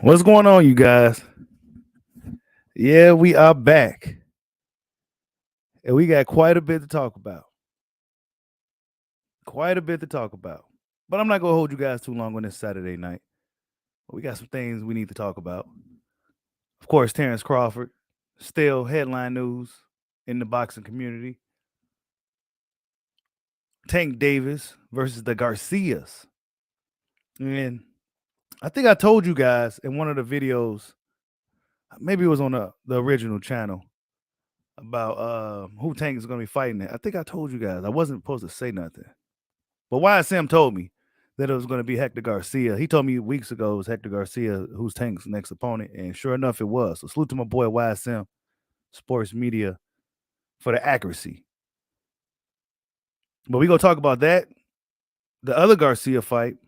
What's going on, you guys? Yeah, we are back, and we got quite a bit to talk about. Quite a bit to talk about. But I'm not going to hold you guys too long on this Saturday night. We got some things we need to talk about. Of course, Terrence Crawford, still headline news in the boxing community. Tank Davis versus the Garcias. And I think I told you guys in one of the videos, maybe it was on the original channel, about who Tank is going to be fighting at. I think I told you guys. I wasn't supposed to say nothing. But YSM told me that it was going to be Hector Garcia. He told me weeks ago it was Hector Garcia who's Tank's next opponent, and sure enough, it was. So salute to my boy YSM Sports Media for the accuracy. But we gonna talk about that, the other Garcia fight,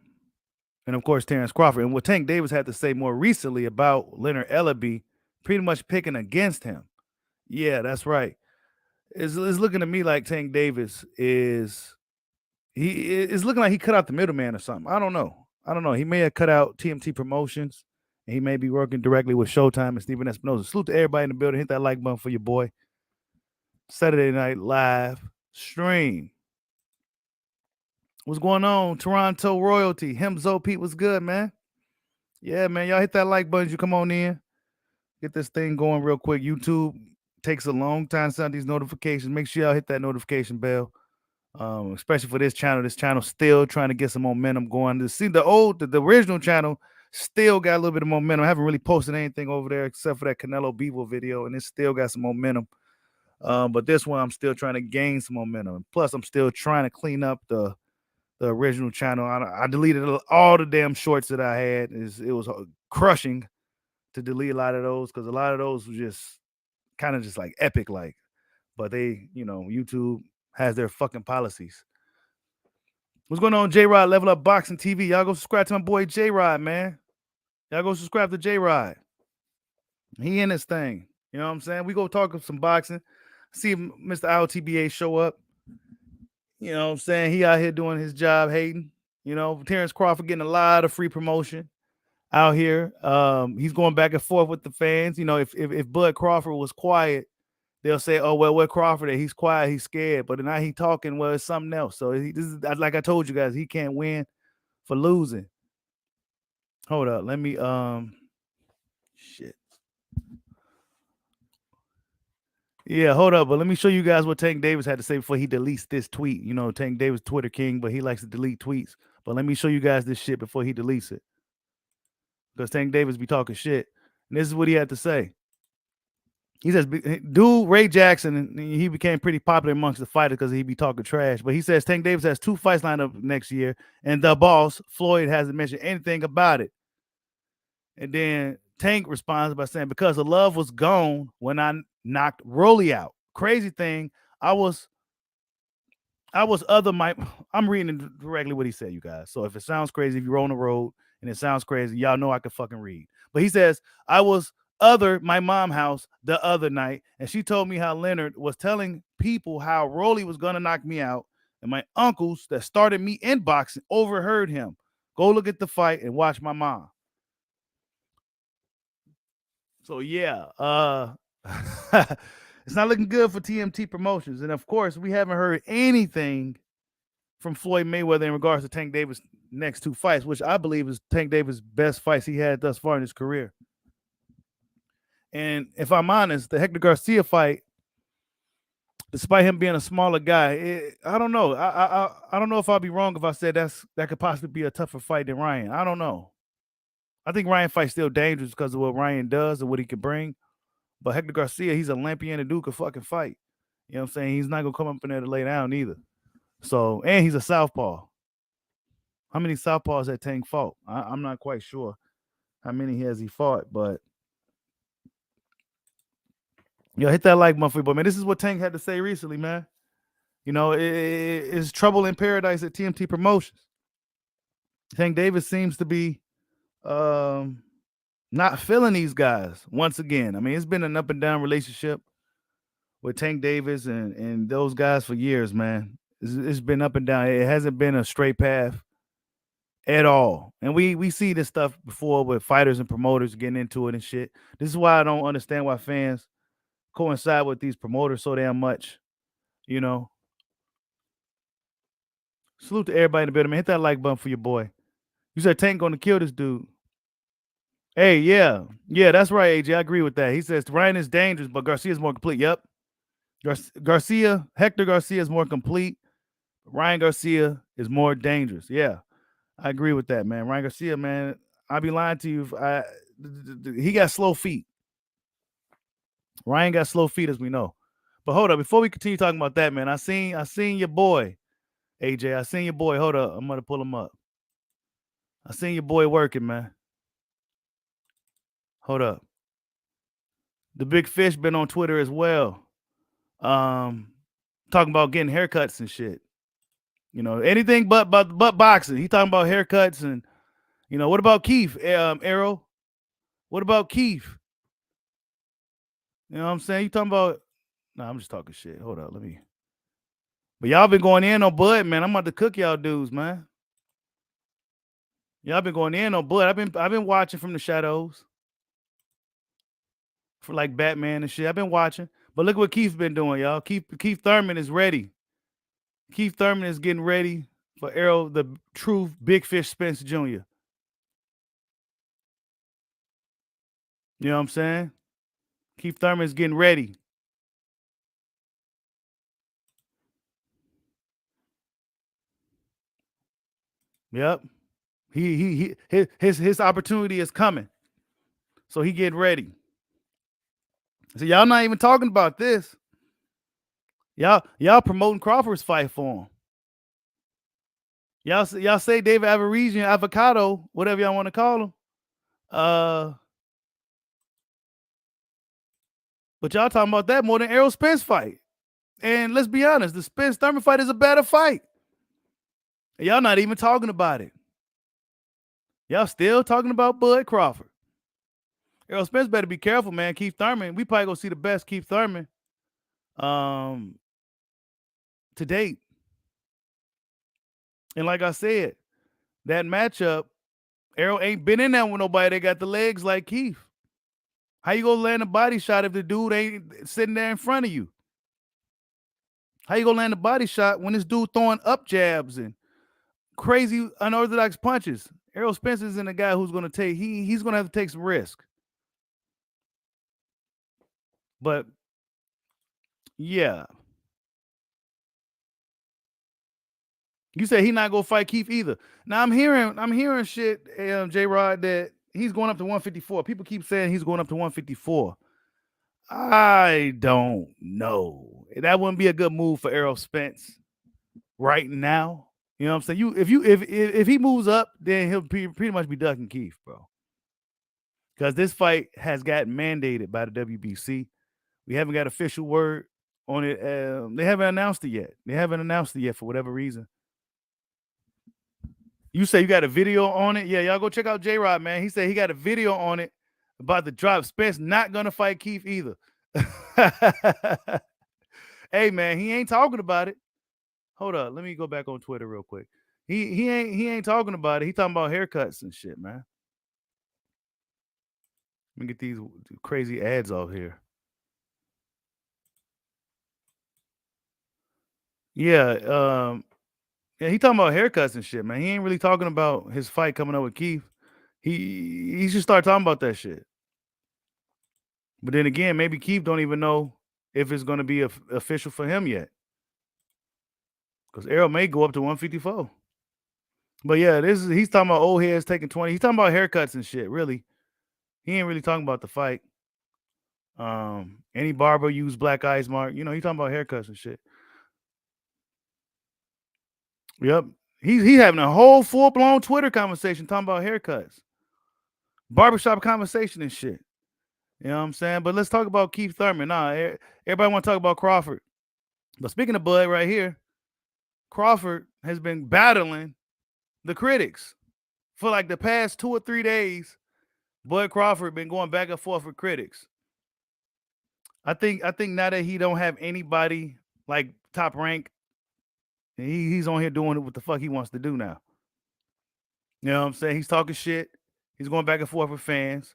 and of course Terrence Crawford, and what Tank Davis had to say more recently about Leonard Ellerbe, pretty much picking against him. Yeah, that's right. It's looking to me like Tank Davis is it's looking like he cut out the middleman or something. I don't know. I don't know. He may have cut out TMT Promotions, and he may be working directly with Showtime and Steven Espinoza. Salute to everybody in the building. Hit that like button for your boy. Saturday Night Live stream. What's going on? Toronto Royalty. Himzo Pete, what's good, man? Yeah, man. Y'all hit that like button. You come on in. Get this thing going real quick. YouTube takes a long time to send these notifications. Make sure y'all hit that notification bell. Especially for this channel. This channel still trying to get some momentum going. To see the original channel still got a little bit of momentum. I haven't really posted anything over there except for that Canelo Bevo video, and it still got some momentum. But this one, I'm still trying to gain some momentum. Plus, I'm still trying to clean up the original channel. I deleted all the damn shorts that I had. It was crushing to delete a lot of those because a lot of those were just kind of just like epic, like. But they, YouTube has their fucking policies. What's going on, J Rod? Level Up Boxing TV. Y'all go subscribe to my boy J Rod, man. Y'all go subscribe to J Rod. He in this thing. You know what I'm saying? We go talk some boxing. See Mr. LTBA show up. You know what I'm saying? He out here doing his job, hating. Terrence Crawford getting a lot of free promotion out here. He's going back and forth with the fans. If Bud Crawford was quiet, they'll say, "Oh well, where Crawford at? He's quiet, he's scared." But now he talking. Well, it's something else. So this is like I told you guys, he can't win for losing. Hold up, let me shit. Yeah, hold up, but let me show you guys what Tank Davis had to say before he deletes this tweet. Tank Davis Twitter king, but he likes to delete tweets. But let me show you guys this shit before he deletes it, because Tank Davis be talking shit, and this is what he had to say. He says, dude, Ray Jackson, he became pretty popular amongst the fighters because he be talking trash. But he says Tank Davis has 2 fights lined up next year, and the boss, Floyd, hasn't mentioned anything about it. And then Tank responds by saying, because the love was gone when I knocked Rolly out. Crazy thing, I'm reading directly what he said, you guys. So if it sounds crazy, if you're on the road and it sounds crazy, y'all know I can fucking read. But he says, I was my mom house the other night, and she told me how Leonard was telling people how Rolly was gonna knock me out, and my uncles that started me in boxing overheard him. Go look at the fight and watch my mom. So yeah, it's not looking good for TMT Promotions, and of course, we haven't heard anything from Floyd Mayweather in regards to Tank Davis' next 2 fights, which I believe is Tank Davis' best fights he had thus far in his career. And if I'm honest, the Hector Garcia fight, despite him being a smaller guy, I don't know. I don't know if I'll be wrong if I said that could possibly be a tougher fight than Ryan. I don't know. I think Ryan fight's still dangerous because of what Ryan does and what he can bring. But Hector Garcia, he's Olympian and dude could fucking fight. You know what I'm saying? He's not gonna come up in there to lay down either. So, and he's a southpaw. How many southpaws that Tank fought? I'm not quite sure how many has he fought, but hit that like button, but man, this is what Tank had to say recently, man. It's trouble in paradise at TMT Promotions. Tank Davis seems to be not feeling these guys once again. I mean, it's been an up and down relationship with Tank Davis and those guys for years, man. It's been up and down. It hasn't been a straight path at all. And we see this stuff before with fighters and promoters getting into it and shit. This is why I don't understand why fans coincide with these promoters so damn much. You know, salute to everybody in the building, man. Hit that like button for your boy. You said Tank gonna kill this dude. Hey, yeah, that's right, AJ. I agree with that. He says Ryan is dangerous, but Garcia is more complete. Yep, Hector Garcia is more complete. Ryan Garcia is more dangerous. Yeah, I agree with that, man. Ryan Garcia, man, I'd be lying to you if he got slow feet. Ryan got slow feet, as we know. But hold up, before we continue talking about that, man, I seen your boy, AJ. I seen your boy. Hold up, I'm gonna pull him up. I seen your boy working, man. Hold up. The big fish been on Twitter as well. Talking about getting haircuts and shit. You know, anything but boxing. He talking about haircuts and what about Keith? Arrow. What about Keith? You know what I'm saying? You talking about? Nah, I'm just talking shit. Hold up, let me. But y'all been going in on Bud, man. I'm about to cook y'all dudes, man. Y'all been going in on Bud. I've been watching from the shadows for like Batman and shit. I've been watching. But look what Keith's been doing, y'all. Keith Thurman is ready. Keith Thurman is getting ready for Errol the true Big Fish Spence Jr. You know what I'm saying? Keith Thurman is getting ready. Yep. His opportunity is coming. So he getting ready. So y'all not even talking about this. Y'all promoting Crawford's fight for him. Y'all say David Averesian, Avocado, whatever y'all want to call him. But y'all talking about that more than Errol Spence fight. And let's be honest, the Spence Thurman fight is a better fight. Y'all not even talking about it. Y'all still talking about Bud Crawford. Errol Spence better be careful, man. Keith Thurman, we probably gonna see the best Keith Thurman to date. And like I said, that matchup, Errol ain't been in there with nobody that got the legs like Keith. How you gonna land a body shot if the dude ain't sitting there in front of you? How you gonna land a body shot when this dude throwing up jabs and crazy unorthodox punches? Errol Spence isn't a guy who's gonna take. He's gonna have to take some risk. But yeah, you say he not gonna fight Keith either. Now I'm hearing shit, J Rod, that he's going up to 154. People keep saying he's going up to 154. I don't know. That wouldn't be a good move for Errol Spence right now. You know what I'm saying? If he moves up, then he'll pretty much be ducking Keith, bro. Because this fight has got mandated by the WBC. We haven't got official word on it. They haven't announced it yet. For whatever reason. You say you got a video on it? Yeah, y'all go check out J Rod, man. He said he got a video on it about the drop. Spence not gonna fight Keith either. Hey, man, he ain't talking about it. Hold up, let me go back on Twitter real quick. He ain't talking about it. He talking about haircuts and shit, man. Let me get these crazy ads off here. Yeah, he talking about haircuts and shit, man. He ain't really talking about his fight coming up with Keith. He should start talking about that shit. But then again, maybe Keith don't even know if it's going to be official for him yet. Because Errol may go up to 154. But yeah, he's talking about old heads taking 20. He's talking about haircuts and shit, really. He ain't really talking about the fight. Any barber use black eyes mark. You know, he talking about haircuts and shit. Yep. He's having a whole full-blown Twitter conversation talking about haircuts. Barbershop conversation and shit. You know what I'm saying? But let's talk about Keith Thurman. Nah, everybody want to talk about Crawford. But speaking of Bud right here, Crawford has been battling the critics for like the past 2 or 3 days. Bud Crawford been going back and forth with critics. I think now that he don't have anybody like top rank, he's on here doing what the fuck he wants to do now. You know what I'm saying? He's talking shit. He's going back and forth with fans.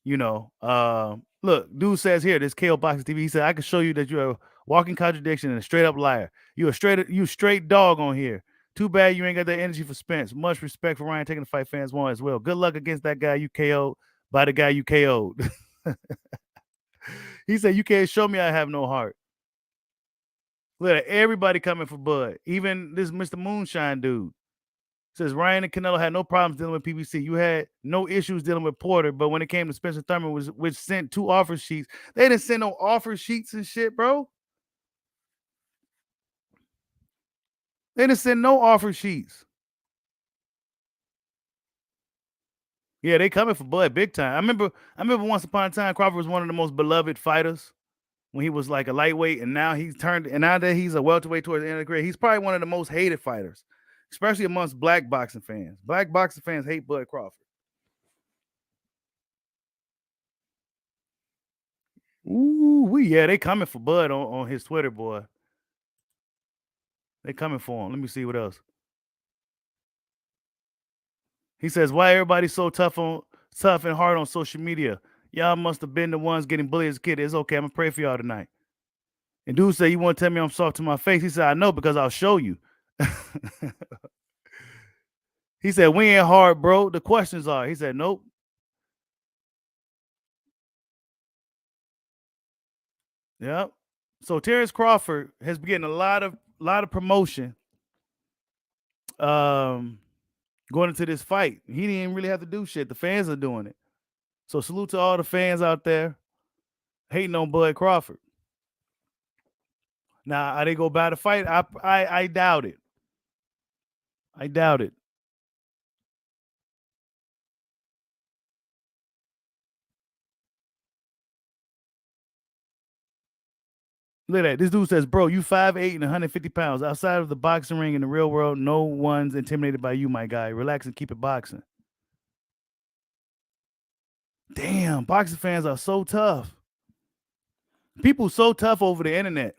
You know, look, dude says here, this KO Boxing TV. He said, I can show you that you're a walking contradiction and a straight up liar. You straight dog on here. Too bad you ain't got that energy for Spence. Much respect for Ryan taking the fight fans want as well. Good luck against that guy you KO'd by the guy you KO'd. He said, you can't show me I have no heart. Look at everybody coming for Bud. Even this Mr. Moonshine dude. Says Ryan and Canelo had no problems dealing with PBC. You had no issues dealing with Porter, but when it came to Spencer Thurman, which sent 2 offer sheets, they didn't send no offer sheets and shit, bro. They didn't send no offer sheets. Yeah, they coming for Bud big time. I remember once upon a time Crawford was one of the most beloved fighters when he was like a lightweight, and now now that he's a welterweight towards the end of the career, he's probably one of the most hated fighters, especially amongst black boxing fans. Black boxing fans hate Bud Crawford. Ooh, yeah, they coming for Bud on his Twitter, boy. They coming for him. Let me see what else. He says, "Why everybody so tough and hard on social media? Y'all must have been the ones getting bullied as a kid. It's okay. I'm gonna pray for y'all tonight." And dude said, "You want to tell me I'm soft to my face?" He said, "I know because I'll show you." He said, "We ain't hard, bro. The questions are." He said, "Nope." Yep. So Terrence Crawford has been getting a lot of promotion. Going into this fight, he didn't really have to do shit. The fans are doing it. So salute to all the fans out there hating on Bud Crawford. Now, are they go buy the fight? I doubt it. I doubt it. Look at that. This dude says, "Bro, you 5'8" and 150 pounds. Outside of the boxing ring in the real world, no one's intimidated by you, my guy. Relax and keep it boxing." Damn, boxing fans are so tough. People so tough over the internet.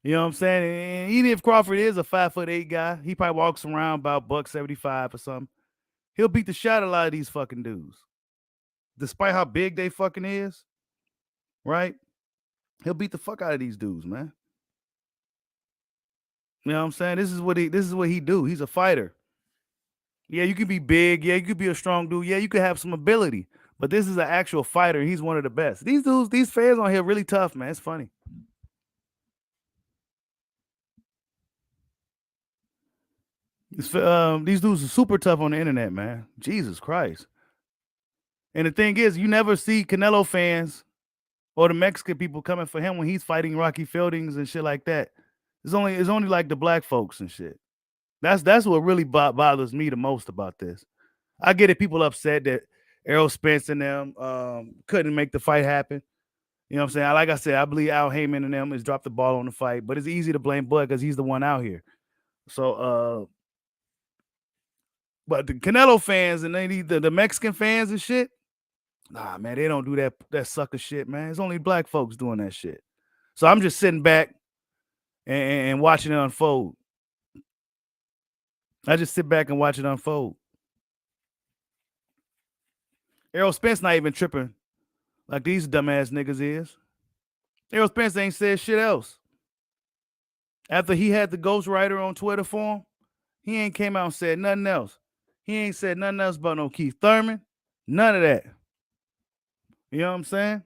You know what I'm saying? And even if Crawford is a 5'8" guy, he probably walks around about $175 or something. He'll beat the shit out of a lot of these fucking dudes. Despite how big they fucking is, right? He'll beat the fuck out of these dudes, man. You know what I'm saying? This is what he do. He's a fighter. Yeah, you could be big. Yeah, you could be a strong dude. Yeah, you could have some ability. But this is an actual fighter. He's one of the best. These dudes, these fans on here really tough, man. It's funny. These dudes are super tough on the internet, man. Jesus Christ. And the thing is, you never see Canelo fans or the Mexican people coming for him when he's fighting Rocky Fieldings and shit like that. It's only like the black folks and shit. That's what really bothers me the most about this. I get it. People upset that Errol Spence and them couldn't make the fight happen. You know what I'm saying? Like I said, I believe Al Heyman and them has dropped the ball on the fight, but it's easy to blame Bud because he's the one out here. So, but the Canelo fans and the Mexican fans and shit, nah, man, they don't do that sucker shit, man. It's only black folks doing that shit. So I'm just sitting back and watching it unfold. I just sit back and watch it unfold. Errol Spence not even tripping like these dumbass niggas is. Errol Spence ain't said shit else. After he had the ghostwriter on Twitter for him, he ain't came out and said nothing else. He ain't said nothing else about no Keith Thurman. None of that. You know what I'm saying?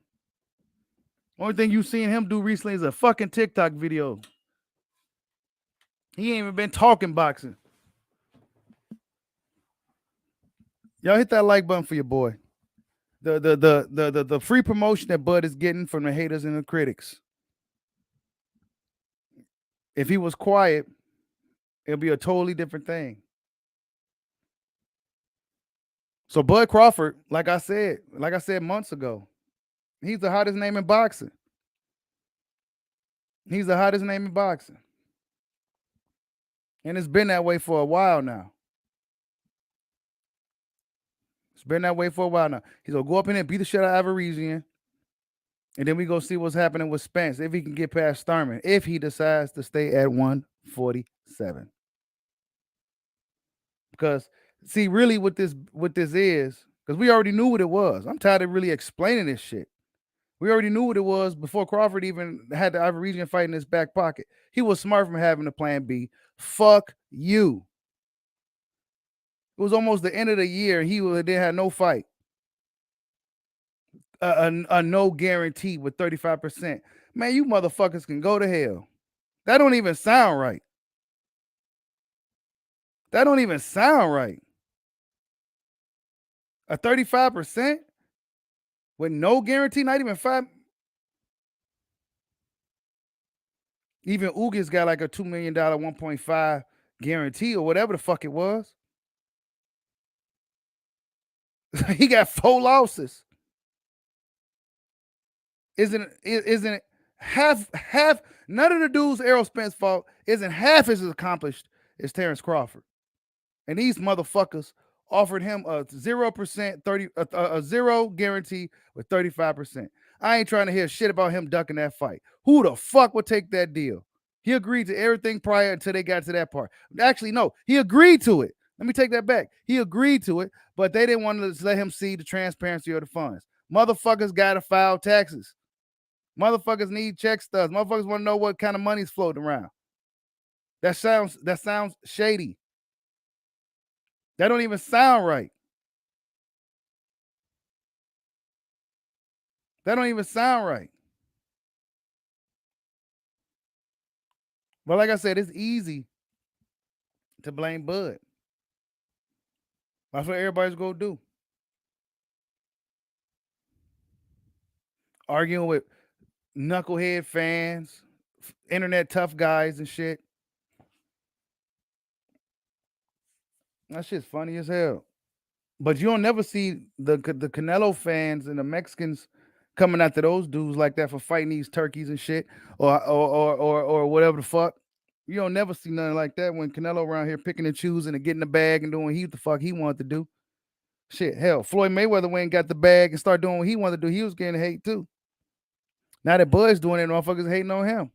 Only thing you seen him do recently is a fucking TikTok video. He ain't even been talking boxing. Y'all hit that like button for your boy. The free promotion that Bud is getting from the haters and the critics. If he was quiet, it'll be a totally different thing. So Bud Crawford, like I said months ago, he's the hottest name in boxing. He's the hottest name in boxing. And it's been that way for a while now. It's been that way for a while now. He's gonna go up in there, beat the shit out of Avaresian. And then we go see what's happening with Spence if he can get past Thurman, if he decides to stay at 147. Because See, really, what this is, because we already knew what it was. I'm tired of really explaining this shit. We already knew what it was before Crawford even had the Ivory Region fight in his back pocket. He was smart from having a plan B. Fuck you. It was almost the end of the year. He didn't have no fight. A no guarantee with 35%. Man, you motherfuckers can go to hell. That don't even sound right. That don't even sound right. A 35% with no guarantee, not even 5. Even Ugas got like a $2 million 1.5 guarantee or whatever the fuck it was. He got 4 losses. Isn't it half? None of the dudes Errol Spence fought isn't half as accomplished as Terrence Crawford. And these motherfuckers offered him a 0% 30 a 0 guarantee with 35%. I ain't trying to hear shit about him ducking that fight. Who the fuck would take that deal? He agreed to everything prior until they got to that part. Actually, no, he agreed to it. Let me take that back. He agreed to it, but they didn't want to let him see the transparency of the funds. Motherfuckers got to file taxes. Motherfuckers need check stubs. Motherfuckers want to know what kind of money's floating around. That sounds shady. That don't even sound right. That don't even sound right. But like I said, it's easy to blame Bud. That's what everybody's gonna do. Arguing with knucklehead fans, internet tough guys and shit. That shit's funny as hell. But you don't never see the Canelo fans and the Mexicans coming after those dudes like that for fighting these turkeys and shit, or whatever the fuck. You don't never see nothing like that when Canelo around here picking and choosing and getting the bag and doing what the fuck he wanted to do. Shit, hell, Floyd Mayweather went and got the bag and started doing what he wanted to do. He was getting hate too. Now that Bud's doing it, motherfuckers hating on him.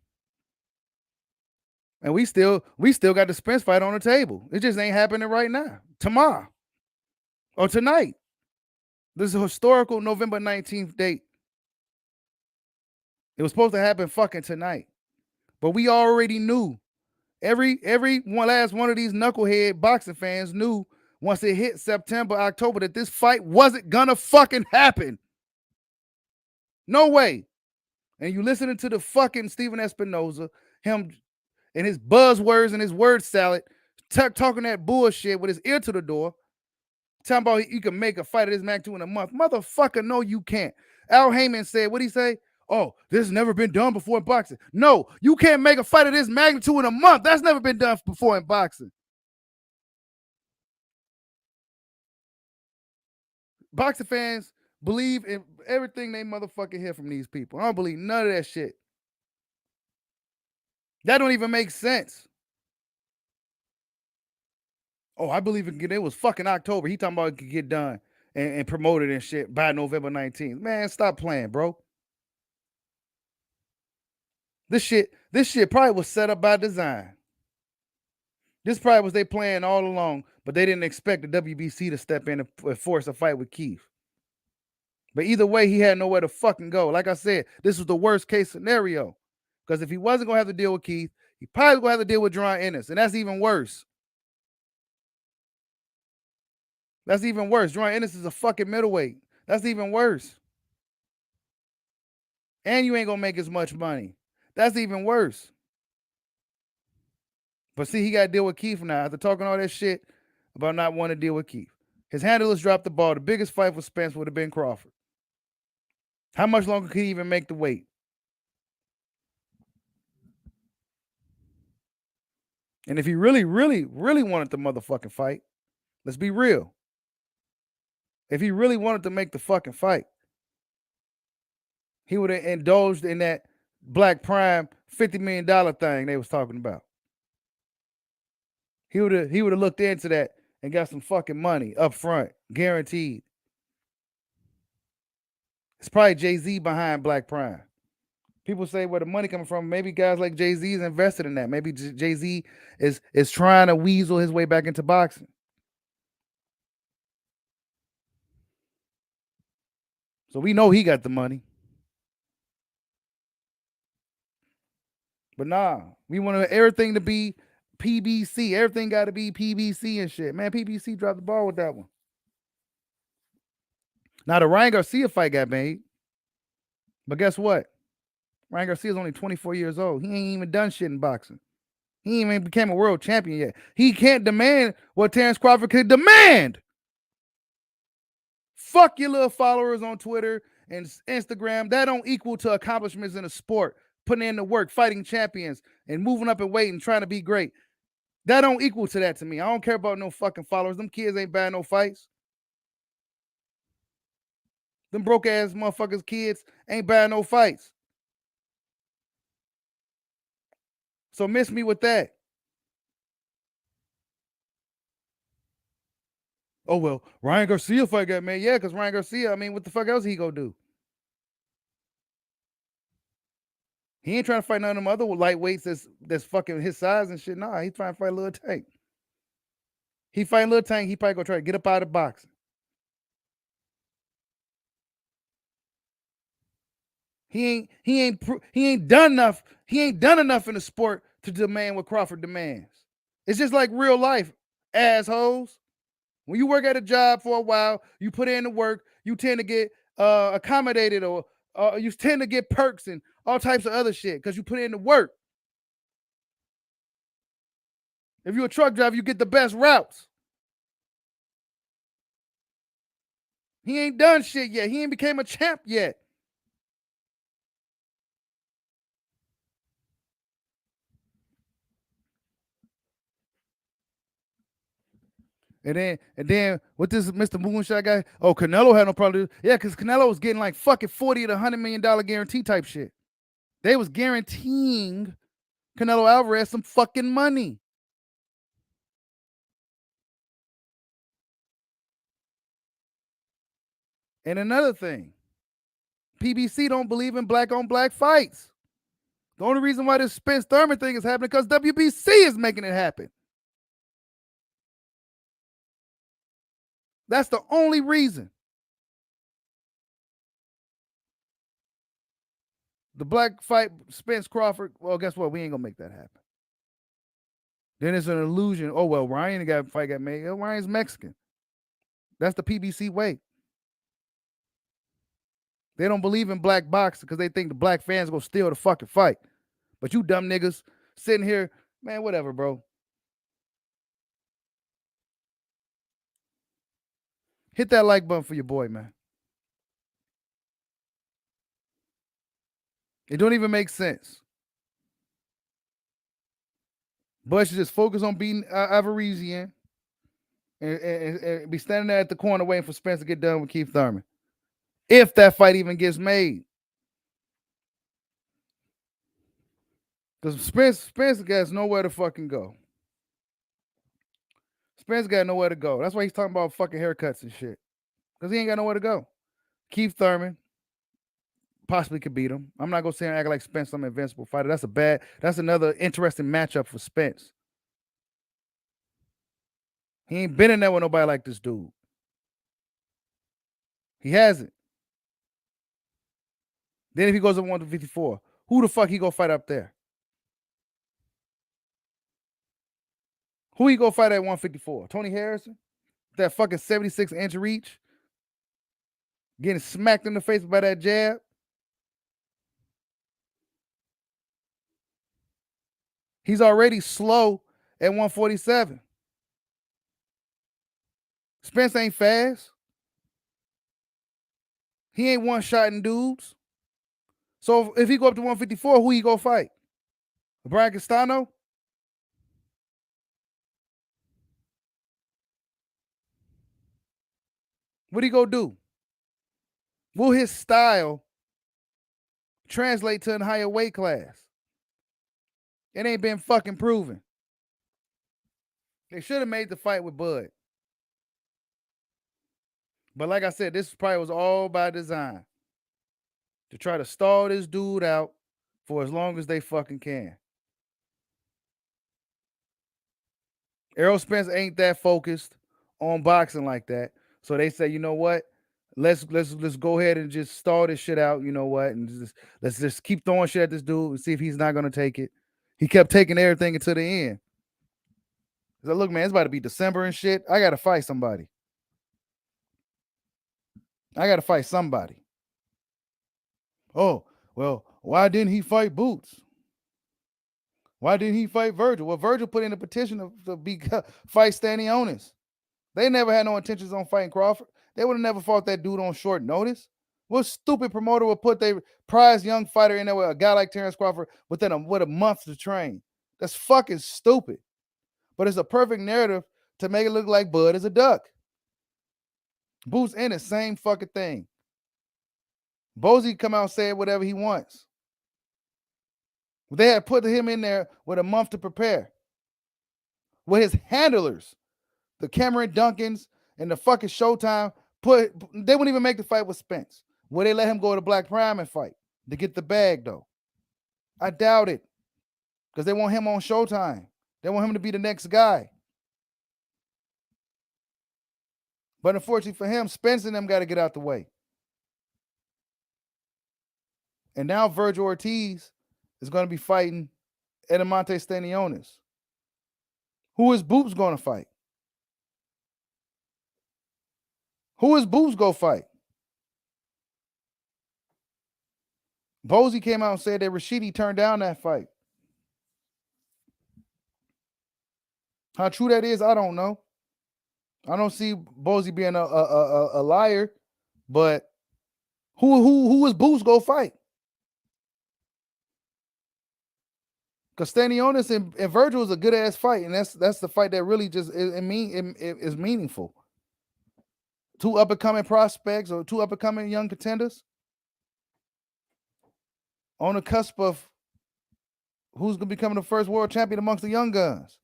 And we still got the Spence fight on the table. It just ain't happening right now. Tomorrow. Or tonight. This is a historical November 19th date. It was supposed to happen fucking tonight. But we already knew. Every last one of these knucklehead boxing fans knew once it hit September, October that this fight wasn't gonna fucking happen. No way. And you listening to the fucking Steven Espinoza, him and his buzzwords and his word salad, talking that bullshit with his ear to the door, talking about you can make a fight of this magnitude in a month. Motherfucker, no, you can't. Al Heyman said, what'd he say? Oh, this has never been done before in boxing. No, you can't make a fight of this magnitude in a month. That's never been done before in boxing. Boxing fans believe in everything they motherfucking hear from these people. I don't believe none of that shit. That don't even make sense. Oh, I believe it was fucking October. He talking about it could get done and promoted and shit by November 19th. Man, stop playing, bro. This shit probably was set up by design. This probably was their plan all along, but they didn't expect the WBC to step in and force a fight with Keith. But either way, he had nowhere to fucking go. Like I said, this was the worst case scenario. Because if he wasn't going to have to deal with Keith, he probably going to have to deal with John Ennis. And that's even worse. That's even worse. John Ennis is a fucking middleweight. That's even worse. And you ain't going to make as much money. That's even worse. But see, he got to deal with Keith now after talking all that shit about not wanting to deal with Keith. His handlers dropped the ball. The biggest fight for Spence would have been Crawford. How much longer could he even make the weight? And if he really, really, really wanted the motherfucking fight, let's be real. If he really wanted to make the fucking fight, he would have indulged in that Black Prime $50 million thing they was talking about. He would have looked into that and got some fucking money up front, guaranteed. It's probably Jay-Z behind Black Prime. People say where the money coming from. Maybe guys like Jay-Z is invested in that. Maybe Jay-Z is trying to weasel his way back into boxing. So we know he got the money. But nah, we want everything to be PBC. Everything got to be PBC and shit. Man, PBC dropped the ball with that one. Now the Ryan Garcia fight got made. But guess what? Ryan Garcia's only 24 years old. He ain't even done shit in boxing. He ain't even became a world champion yet. He can't demand what Terrence Crawford could demand. Fuck your little followers on Twitter and Instagram. That don't equal to accomplishments in a sport. Putting in the work, fighting champions, and moving up in weight and trying to be great. That don't equal to that to me. I don't care about no fucking followers. Them kids ain't buying no fights. Them broke ass motherfuckers kids ain't buying no fights. So miss me with that. Oh well, Ryan Garcia fight got made. Yeah, because Ryan Garcia, I mean, what the fuck else he gonna do? He ain't trying to fight none of them other lightweights that's fucking his size and shit. Nah, he's trying to fight Lil Tank. He fighting Lil Tank, he probably gonna try to get up out of boxing. He ain't done enough. He ain't done enough in the sport to demand what Crawford demands. It's just like real life, assholes. When you work at a job for a while, you put in the work, you tend to get accommodated or you tend to get perks and all types of other shit because you put in the work. If you're a truck driver, you get the best routes. He ain't done shit yet. He ain't became a champ yet. And then what this Mr. Moonshot guy? Oh, Canelo had no problem. Yeah, because Canelo was getting like fucking $40 to $100 million guarantee type shit. They was guaranteeing Canelo Alvarez some fucking money. And another thing, PBC don't believe in black on black fights. The only reason why this Spence Thurman thing is happening because WBC is making it happen. That's the only reason. The black fight, Spence Crawford, well, guess what? We ain't going to make that happen. Then it's an illusion. Oh, well, Ryan got fight got made. Ryan's Mexican. That's the PBC way. They don't believe in black boxing because they think the black fans going to steal the fucking fight. But you dumb niggas sitting here, man, whatever, bro. Hit that like button for your boy, man. It don't even make sense. Bush should just focus on beating Avarizian and be standing there at the corner waiting for Spence to get done with Keith Thurman. If that fight even gets made. Because Spence got nowhere to fucking go. Spence got nowhere to go. That's why he's talking about fucking haircuts and shit. Because he ain't got nowhere to go. Keith Thurman possibly could beat him. I'm not gonna say and act like Spence some invincible fighter. That's another interesting matchup for Spence. He ain't been in there with nobody like this dude. He hasn't. Then if he goes up 154, who the fuck he gonna fight up there? Who he gonna fight at 154? Tony Harrison? That fucking 76-inch reach? Getting smacked in the face by that jab? He's already slow at 147. Spence ain't fast. He ain't one-shotting dudes. So if he go up to 154, who he go fight? Brian Castano? What he go do? Will his style translate to a higher weight class? It ain't been fucking proven. They should have made the fight with Bud. But like I said, this probably was all by design. To try to stall this dude out for as long as they fucking can. Errol Spence ain't that focused on boxing like that. So they say, you know what? let's go ahead and just stall this shit out. You know what? And let's just keep throwing shit at this dude and see if he's not gonna take it. He kept taking everything until the end. So look, man, it's about to be December and shit. I gotta fight somebody. I gotta fight somebody. Oh, well, why didn't he fight Boots? Why didn't he fight Virgil? Well, Virgil put in a petition to be fight Stanionis. They never had no intentions on fighting Crawford. They would have never fought that dude on short notice. What stupid promoter would put their prize young fighter in there with a guy like Terrence Crawford with a month to train? That's fucking stupid. But it's a perfect narrative to make it look like Bud is a duck. Boots in the same fucking thing. Bozy come out and say whatever he wants. They had put him in there with a month to prepare. With his handlers, the Cameron Duncans and the fucking Showtime, they wouldn't even make the fight with Spence. Would they let him go to Black Prime and fight to get the bag, though? I doubt it. Because they want him on Showtime. They want him to be the next guy. But unfortunately for him, Spence and them got to get out the way. And now Virgil Ortiz is going to be fighting Edamante Stanionis. Who is Boots going to fight? Who is Boots going to fight? Bozy came out and said that Rashidi turned down that fight. How true that is, I don't know. I don't see Bozy being a liar, but who is Boots going to fight? Because Stanionis and Virgil is a good ass fight, and that's the fight that really just is meaningful. Two up and coming prospects or two up and coming young contenders on the cusp of who's going to become the first world champion amongst the young guns.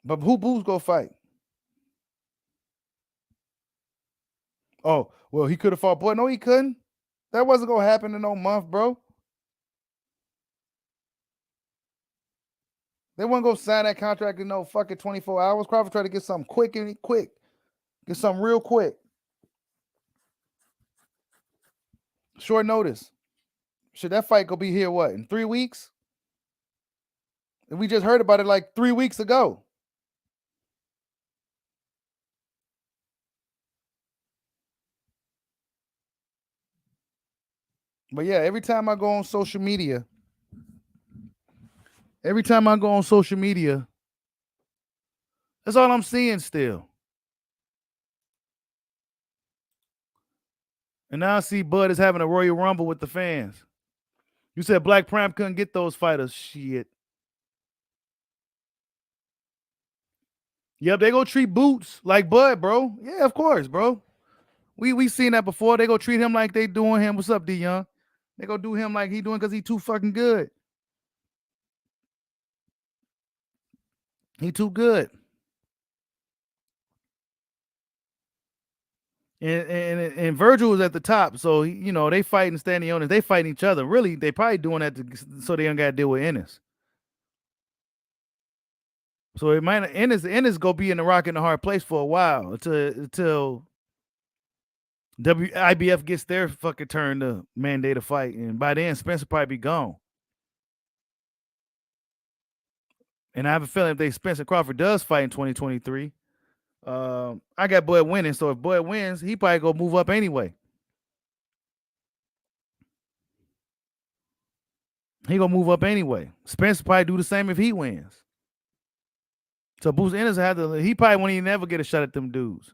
But who Boots go fight? Oh, well, he could have fought. Boy, no, he couldn't. That wasn't going to happen in no month, bro. They weren't going to sign that contract in no fucking 24 hours. Crawford tried to get something quick. Get something real quick. Short notice. Should that fight go be here, what, in 3 weeks? And we just heard about it like 3 weeks ago. But yeah, every time I go on social media, that's all I'm seeing still. And now I see Bud is having a Royal Rumble with the fans. You said Black Prime couldn't get those fighters. Shit. Yep, they go treat Boots like Bud, bro. Yeah, of course, bro. We seen that before. They go treat him like they doing him. What's up, D Young? They go do him like he doing because he too fucking good. He too good. And Virgil was at the top, so they fighting Stanionis. They fighting each other. Really, they probably doing that so they don't got to deal with Ennis. So it might Ennis go be in the rock in the hard place for a while until IBF gets their fucking turn to mandate a fight, and by then Spencer probably be gone. And I have a feeling if Spencer Crawford does fight in 2023, I got Bud winning. So if Bud wins, he probably go move up anyway. He gonna move up anyway. Spencer probably do the same if he wins. So Boots Ennis he probably won't even never get a shot at them dudes.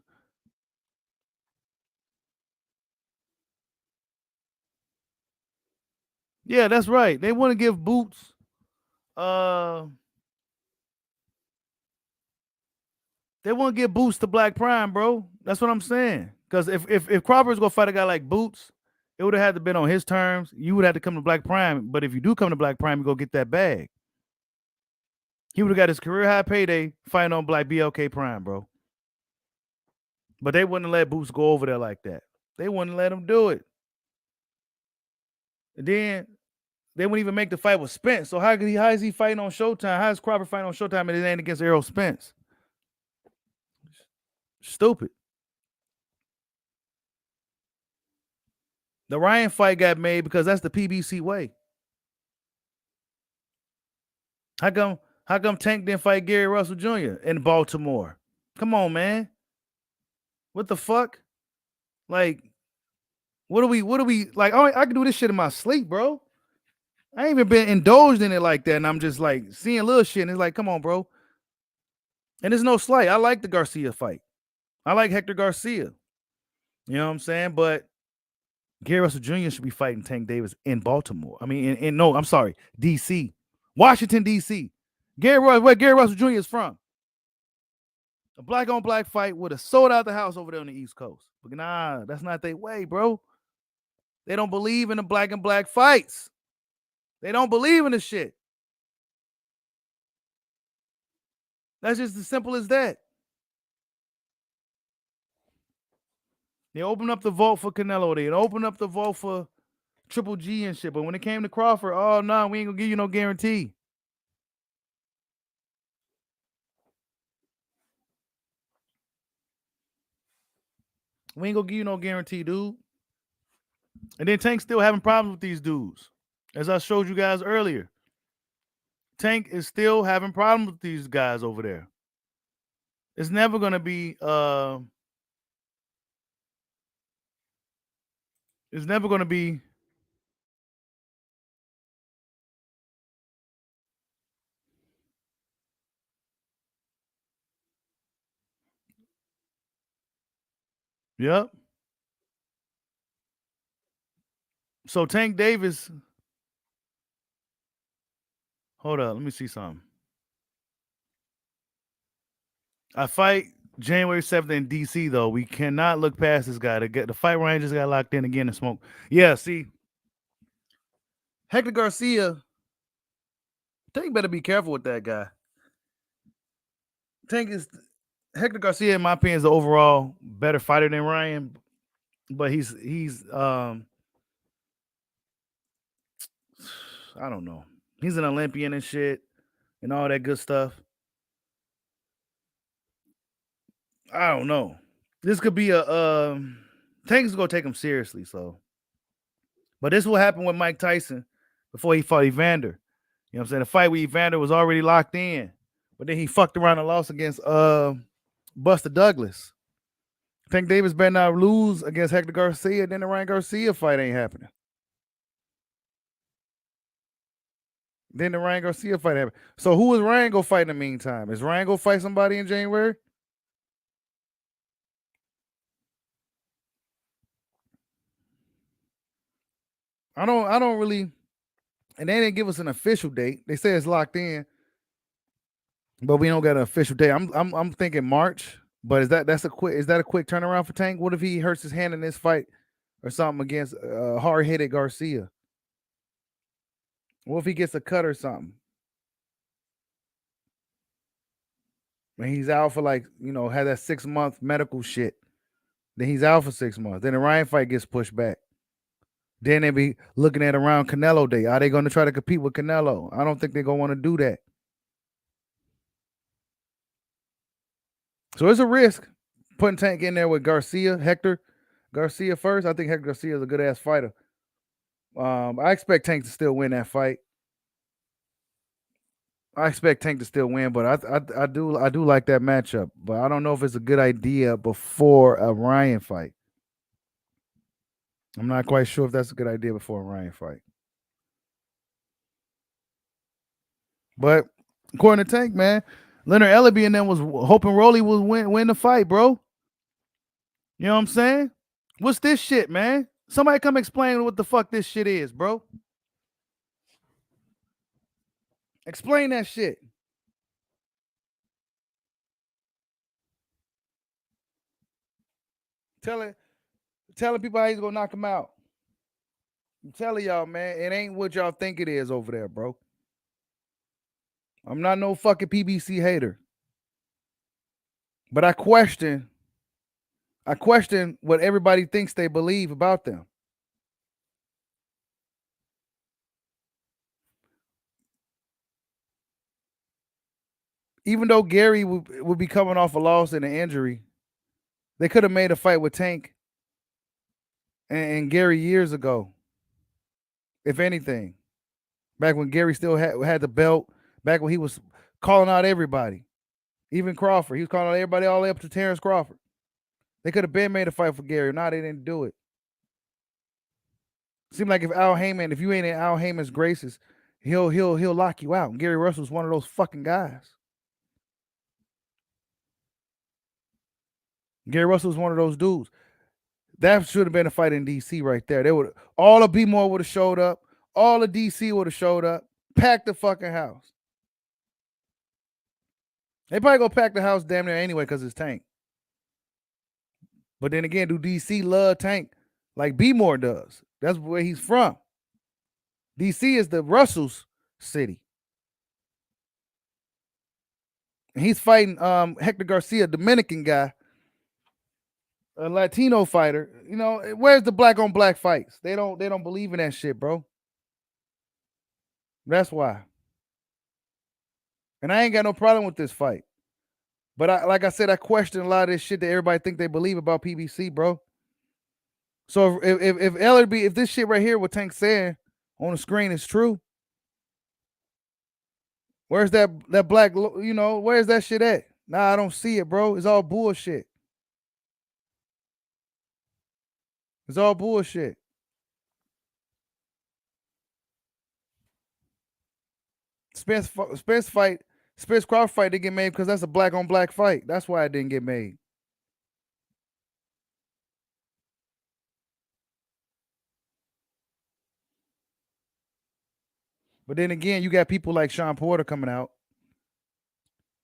Yeah, that's right. They want to give Boots they want to give Boots to Black Prime, bro. That's what I'm saying. Because if Crawford's gonna fight a guy like Boots, it would have had to been on his terms. You would have to come to Black Prime. But if you do come to Black Prime, you go get that bag. He would have got his career high payday fighting on Black BLK Prime, bro. But they wouldn't let Boots go over there like that. They wouldn't let him do it. And then they wouldn't even make the fight with Spence. So how is he fighting on Showtime? How is Crawford fighting on Showtime and it ain't against Errol Spence? Stupid. The Ryan fight got made because that's the PBC way. How come? How come Tank didn't fight Gary Russell Jr. in Baltimore? Come on, man. What the fuck? Like, what do we? Like? I can do this shit in my sleep, bro. I ain't even been indulged in it like that, and I'm just like seeing little shit, and it's like, come on, bro. And there's no slight. I like the Garcia fight. I like Hector Garcia. You know what I'm saying? But Gary Russell Jr. should be fighting Tank Davis in Baltimore. I mean, no, I'm sorry, D.C., Washington, D.C. Where Gary Russell Jr. is from. A black on black fight would have sold out the house over there on the East Coast. But nah, that's not their way, bro. They don't believe in the black and black fights. They don't believe in the shit. That's just as simple as that. They opened up the vote for Canelo. They opened up the vote for Triple G and shit. But when it came to Crawford, oh no, we ain't gonna give you no guarantee. We ain't gonna give you no guarantee, dude. And then Tank's still having problems with these dudes. As I showed you guys earlier. Tank is still having problems with these guys over there. It's never gonna be it's never gonna be Yep. So Tank Davis, hold up, let me see something. I fight January 7th in DC though. We cannot look past this guy. The fight range just got locked in again and smoke. Yeah, see. Hector Garcia, Tank better be careful with that guy. Hector Garcia, in my opinion, is the overall better fighter than Ryan, but he's I don't know. He's an Olympian and shit and all that good stuff. I don't know. This could be a Tank's gonna take him seriously, so. But this will happen with Mike Tyson before he fought Evander. You know what I'm saying? The fight with Evander was already locked in, but then he fucked around and lost against Buster Douglas. Tank Davis better not lose against Hector Garcia, then the Ryan Garcia fight ain't happening. Then the Ryan Garcia fight happened. So who is Ryan gonna fight in the meantime? Is Ryan gonna fight somebody in January? I don't really, and they didn't give us an official date. They say it's locked in, but we don't got an official date. I'm thinking March, but is that a quick turnaround for Tank? What if he hurts his hand in this fight or something against hard-headed Garcia? What if he gets a cut or something? And he's out for like, had that 6-month medical shit. Then he's out for 6 months. Then the Ryan fight gets pushed back. Then they be looking at around Canelo Day. Are they going to try to compete with Canelo? I don't think they're going to want to do that. So it's a risk putting Tank in there with Hector Garcia first. I think Hector Garcia is a good ass fighter. I expect Tank to still win that fight. I expect Tank to still win, but I do like that matchup. But I don't know if it's a good idea before a Ryan fight. I'm not quite sure if that's a good idea before a Ryan fight. But according to Tank, man, Leonard Ellerbe and them was hoping Rolly would win the fight, bro. You know what I'm saying? What's this shit, man? Somebody come explain what the fuck this shit is, bro. Explain that shit. Telling people how he's gonna knock him out. I'm telling y'all, man, it ain't what y'all think it is over there, bro. I'm not no fucking PBC hater. But I question what everybody thinks they believe about them. Even though Gary would be coming off a loss and an injury, they could have made a fight with Tank and Gary years ago, if anything. Back when Gary still had the belt, back when he was calling out everybody, even Crawford. He was calling out everybody all the way up to Terrence Crawford. They could have been made a fight for Gary. No, they didn't do it. Seemed like if you ain't in Al Heyman's graces, he'll lock you out. And Gary Russell's one of those fucking guys. Gary Russell's one of those dudes. That should have been a fight in DC right there. They would all of B-More would have showed up. All of DC would have showed up. Packed the fucking house. They probably go pack the house damn near anyway because it's Tank. But then again, do DC love Tank like B-More does? That's where he's from. DC is the Russell's city. And he's fighting Hector Garcia, Dominican guy, a Latino fighter. You know, where's the black on black fights? They don't believe in that shit, bro. That's why. And I ain't got no problem with this fight. But like I said, I question a lot of this shit that everybody think they believe about PBC, bro. So if Ellerbe, if this shit right here, what Tank's saying on the screen is true, where's that black, you know, where's that shit at? Nah, I don't see it, bro. It's all bullshit. It's all bullshit. Spence Crawford fight didn't get made because that's a black on black fight. That's why it didn't get made. But then again, you got people like Sean Porter coming out.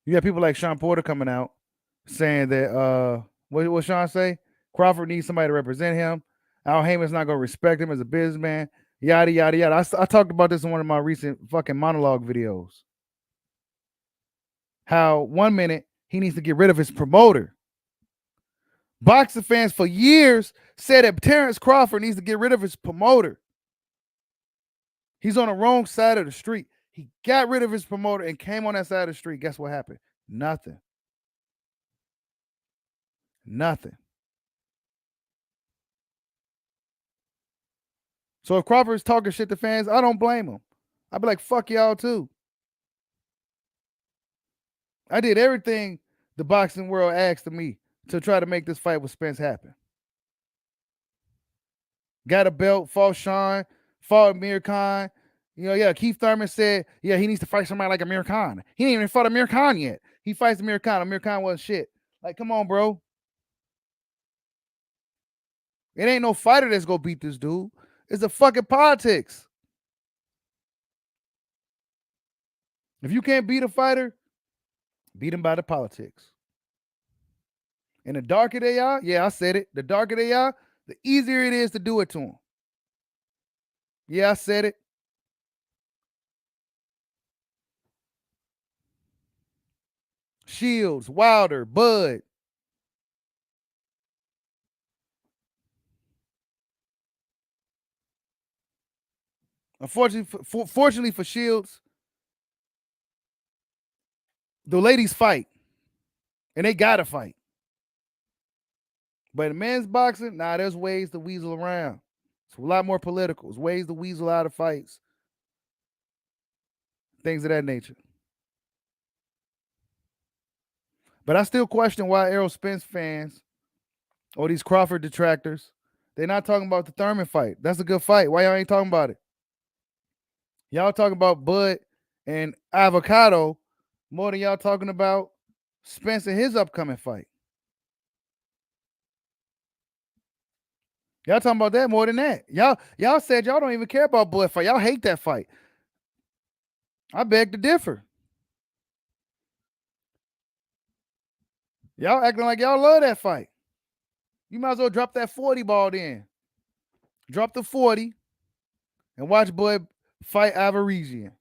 You got people like Sean Porter coming out saying that what Sean say? Crawford needs somebody to represent him. Al Heyman's not gonna respect him as a businessman. Yada yada yada. I talked about this in one of my recent fucking monologue videos. How 1 minute he needs to get rid of his promoter. Boxing fans for years said that Terrence Crawford needs to get rid of his promoter. He's on the wrong side of the street. He got rid of his promoter and came on that side of the street. Guess what happened? Nothing. Nothing. So if Crawford's talking shit to fans, I don't blame him. I'd be like, fuck y'all too. I did everything the boxing world asked of me to try to make this fight with Spence happen. Got a belt, fought Sean, fought Amir Khan. You know, yeah, Keith Thurman said, yeah, he needs to fight somebody like Amir Khan. He ain't even fought Amir Khan yet. He fights Amir Khan. Amir Khan wasn't shit. Like, come on, bro. It ain't no fighter that's gonna beat this dude. It's a fucking politics. If you can't beat a fighter, beat him by the politics. And the darker they are, yeah, I said it. The darker they are, the easier it is to do it to them. Yeah, I said it. Shields, Wilder, Bud. Fortunately for Shields, the ladies fight. And they gotta fight. But in men's boxing, there's ways to weasel around. It's a lot more political. There's ways to weasel out of fights. Things of that nature. But I still question why Errol Spence fans or these Crawford detractors, they're not talking about the Thurman fight. That's a good fight. Why y'all ain't talking about it? Y'all talking about Bud and Avocado more than y'all talking about Spence and his upcoming fight. Y'all talking about that more than that. Y'all said y'all don't even care about Bud fight. Y'all hate that fight. I beg to differ. Y'all acting like y'all love that fight. You might as well drop that 40 ball then. Drop the 40 and watch Bud fight Avarizian.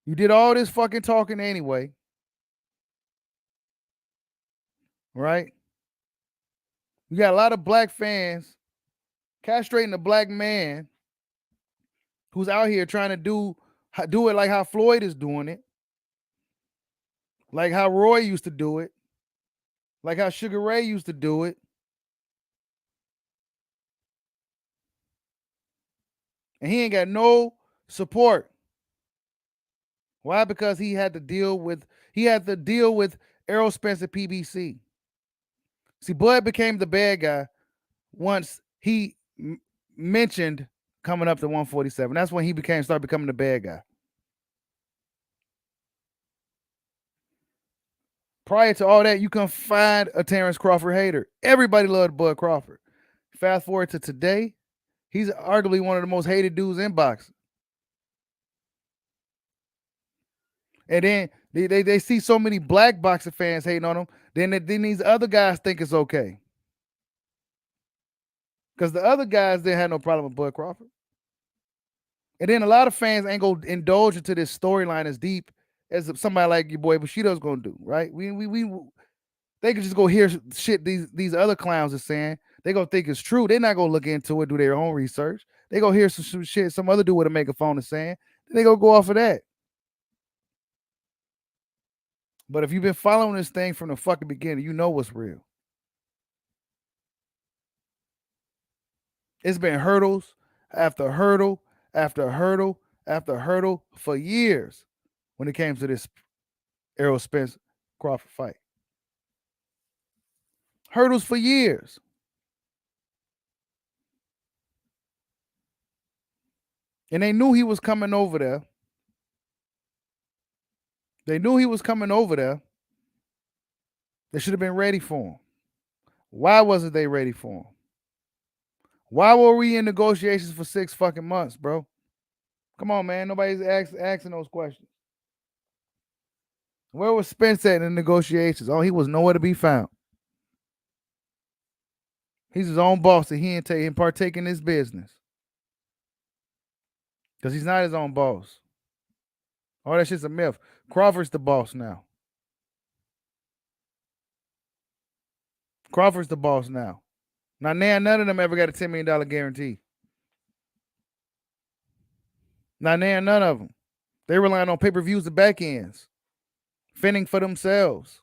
You did all this fucking talking anyway. Right? You got a lot of black fans castrating the black man who's out here trying to do it like how Floyd is doing it. Like how Roy used to do it. Like how Sugar Ray used to do it. and he ain't got no support. Why? Because he had to deal with Errol Spence at PBC. See, Bud became the bad guy once he mentioned coming up to 147. That's when he started becoming the bad guy. Prior to all that, you couldn't find a Terrence Crawford hater. Everybody loved Bud Crawford. Fast forward to today, he's arguably one of the most hated dudes in boxing. And then they see so many black boxing fans hating on him. Then these other guys think it's okay. Because the other guys didn't have no problem with Bud Crawford. And then a lot of fans ain't gonna indulge into this storyline as deep as somebody like your boy Bushido's gonna do, right? They can just go hear shit these other clowns are saying. They gonna think it's true. They're not gonna look into it, do their own research. They gonna hear some shit some other dude with a megaphone is saying. Then they gonna go off of that. But if you've been following this thing from the fucking beginning, you know what's real. It's been hurdles after hurdle after hurdle after hurdle for years when it came to this Errol Spence Crawford fight. Hurdles for years. And they knew he was coming over there. They knew he was coming over there. They should have been ready for him. Why wasn't they ready for him? Why were we in negotiations for 6 fucking months, bro? Come on, man. Nobody's asking those questions. Where was Spence at in the negotiations? Oh, he was nowhere to be found. He's his own boss, and he ain't partake in his business. Because he's not his own boss. All that shit's a myth. Crawford's the boss now. Crawford's the boss now. Now, none of them ever got a $10 million guarantee. Now, none of them. They relying on pay-per-views and back ends. Fending for themselves.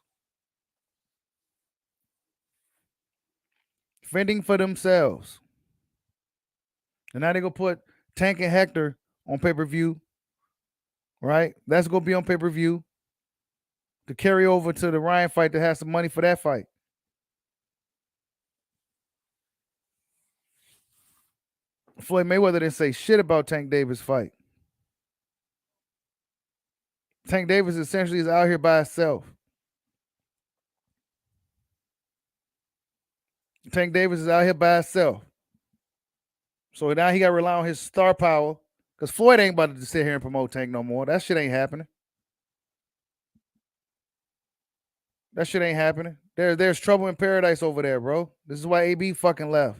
Fending for themselves. And now they gonna put Tank and Hector on pay-per-view. Right? That's gonna be on pay-per-view. To carry over to the Ryan fight to have some money for that fight. Floyd Mayweather didn't say shit about Tank Davis' fight. Tank Davis essentially is out here by himself. Tank Davis is out here by himself. So now he got to rely on his star power because Floyd ain't about to sit here and promote Tank no more. That shit ain't happening. That shit ain't happening. There's trouble in paradise over there, bro. This is why AB fucking left.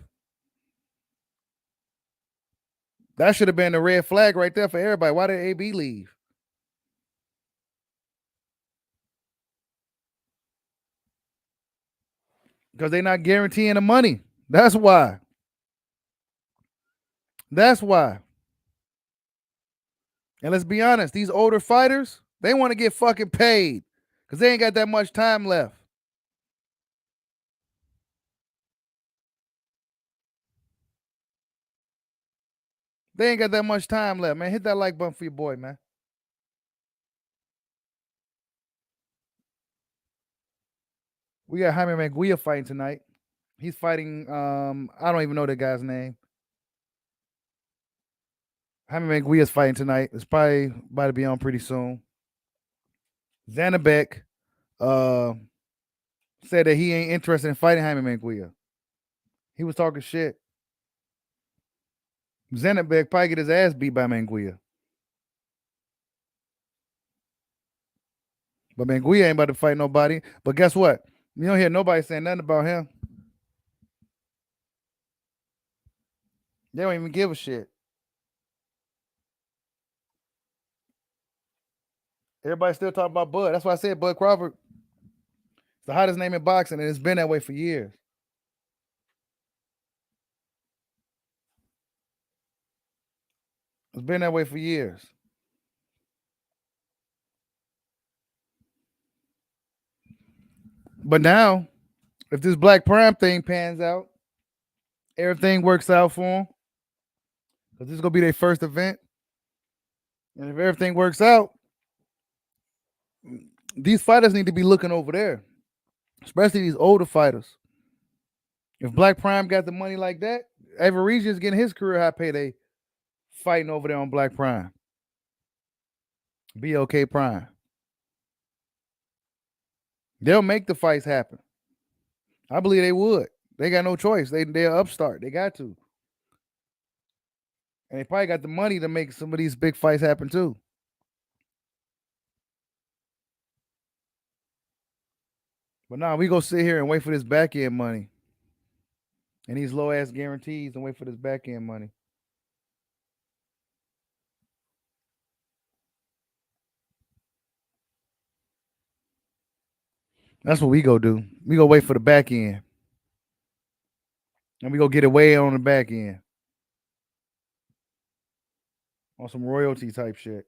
That should have been a red flag right there for everybody. Why did AB leave? Because they're not guaranteeing the money. That's why. That's why. And let's be honest, these older fighters, they want to get fucking paid because they ain't got that much time left. They ain't got that much time left, man. Hit that like button for your boy, man. We got Jaime Manguia fighting tonight. He's fighting, I don't even know that guy's name. Jaime Manguia's fighting tonight. It's probably about to be on pretty soon. Zanabek said that he ain't interested in fighting Jaime Manguia. He was talking shit. Zanabek probably get his ass beat by Manguia. But Manguia ain't about to fight nobody. But guess what? You don't hear nobody saying nothing about him. They don't even give a shit. Everybody still talking about Bud. That's why I said Bud Crawford. It's the hottest name in boxing, and it's been that way for years. It's been that way for years. But now, if this Black Prime thing pans out, everything works out for him. Because this is going to be their first event. And if everything works out, these fighters need to be looking over there, especially these older fighters. If Black Prime got the money like that, Ever Region's getting his career high payday fighting over there on Black Prime. BLK Prime. They'll make the fights happen. I believe they would. They got no choice. They're upstart. They got to. And they probably got the money to make some of these big fights happen too. But now we go sit here and wait for this back end money. And these low ass guarantees and wait for this back end money. That's what we go do. We go wait for the back end. And we go get it way on the back end. On some royalty type shit.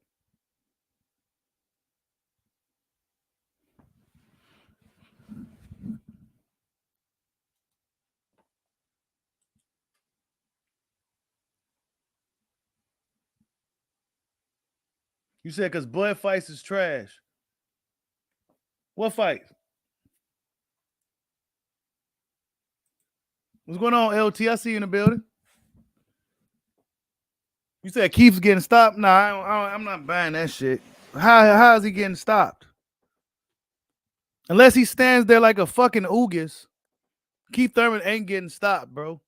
You said because blood fights is trash. What fight? What's going on, LT? I see you in the building. You said Keith's getting stopped? Nah, I'm not buying that shit. How is he getting stopped? Unless he stands there like a fucking Oogis, Keith Thurman ain't getting stopped, bro.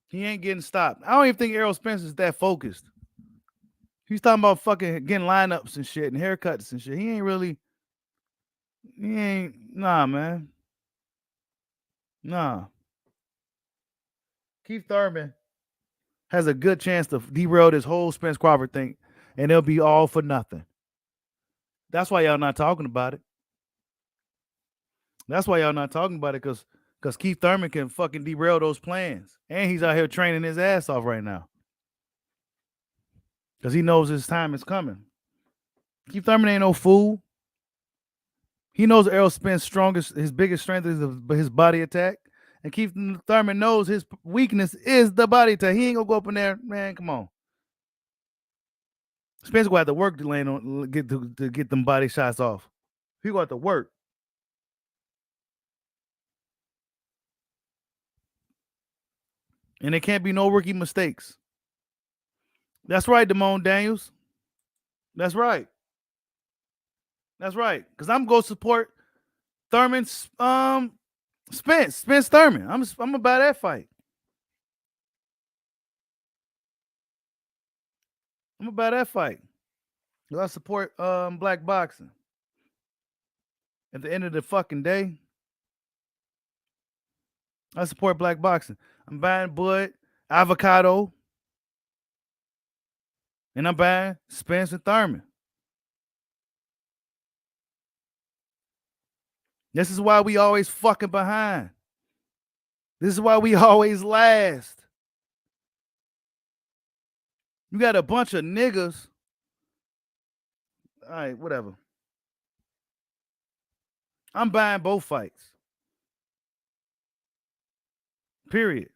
He ain't getting stopped. I don't even think Errol Spence is that focused. He's talking about fucking getting lineups and shit and haircuts and shit. He ain't, nah, man. Nah. Keith Thurman has a good chance to derail this whole Spence Crawford thing, and it'll be all for nothing. That's why y'all not talking about it. That's why y'all not talking about it, because Keith Thurman can fucking derail those plans. And he's out here training his ass off right now. Because he knows his time is coming. Keith Thurman ain't no fool. He knows Errol Spence's his biggest strength is his body attack. And Keith Thurman knows his weakness is the body attack. He ain't gonna go up in there, man. Come on. Spence gonna have to work to land on to get them body shots off. He gonna have to work. And there can't be no rookie mistakes. That's right, Damone Daniels. That's right. That's right. Because I'm going to support Thurman's Spence Thurman. I'm gonna buy that fight. I'm gonna buy that fight. Because I support black boxing. At the end of the fucking day, I support black boxing. I'm buying Bud, Avocado, and I'm buying Spence and Thurman. This is why we always fucking behind. This is why we always last. You got a bunch of niggas. All right, whatever. I'm buying both fights. Period.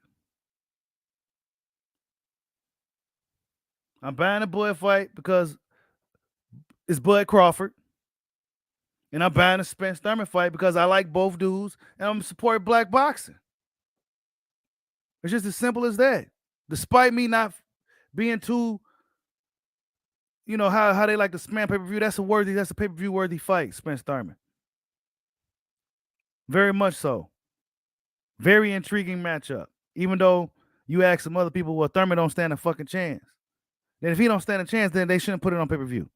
I'm buying a Bud fight because it's Bud Crawford. And I'm buying a Spence Thurman fight because I like both dudes and I'm supporting black boxing. It's just as simple as that. Despite me not being too, you know, how they like to spam pay-per-view, that's a pay-per-view worthy fight, Spence Thurman. Very much so. Very intriguing matchup. Even though you ask some other people, well, Thurman don't stand a fucking chance. Then if he don't stand a chance, then they shouldn't put it on pay-per-view.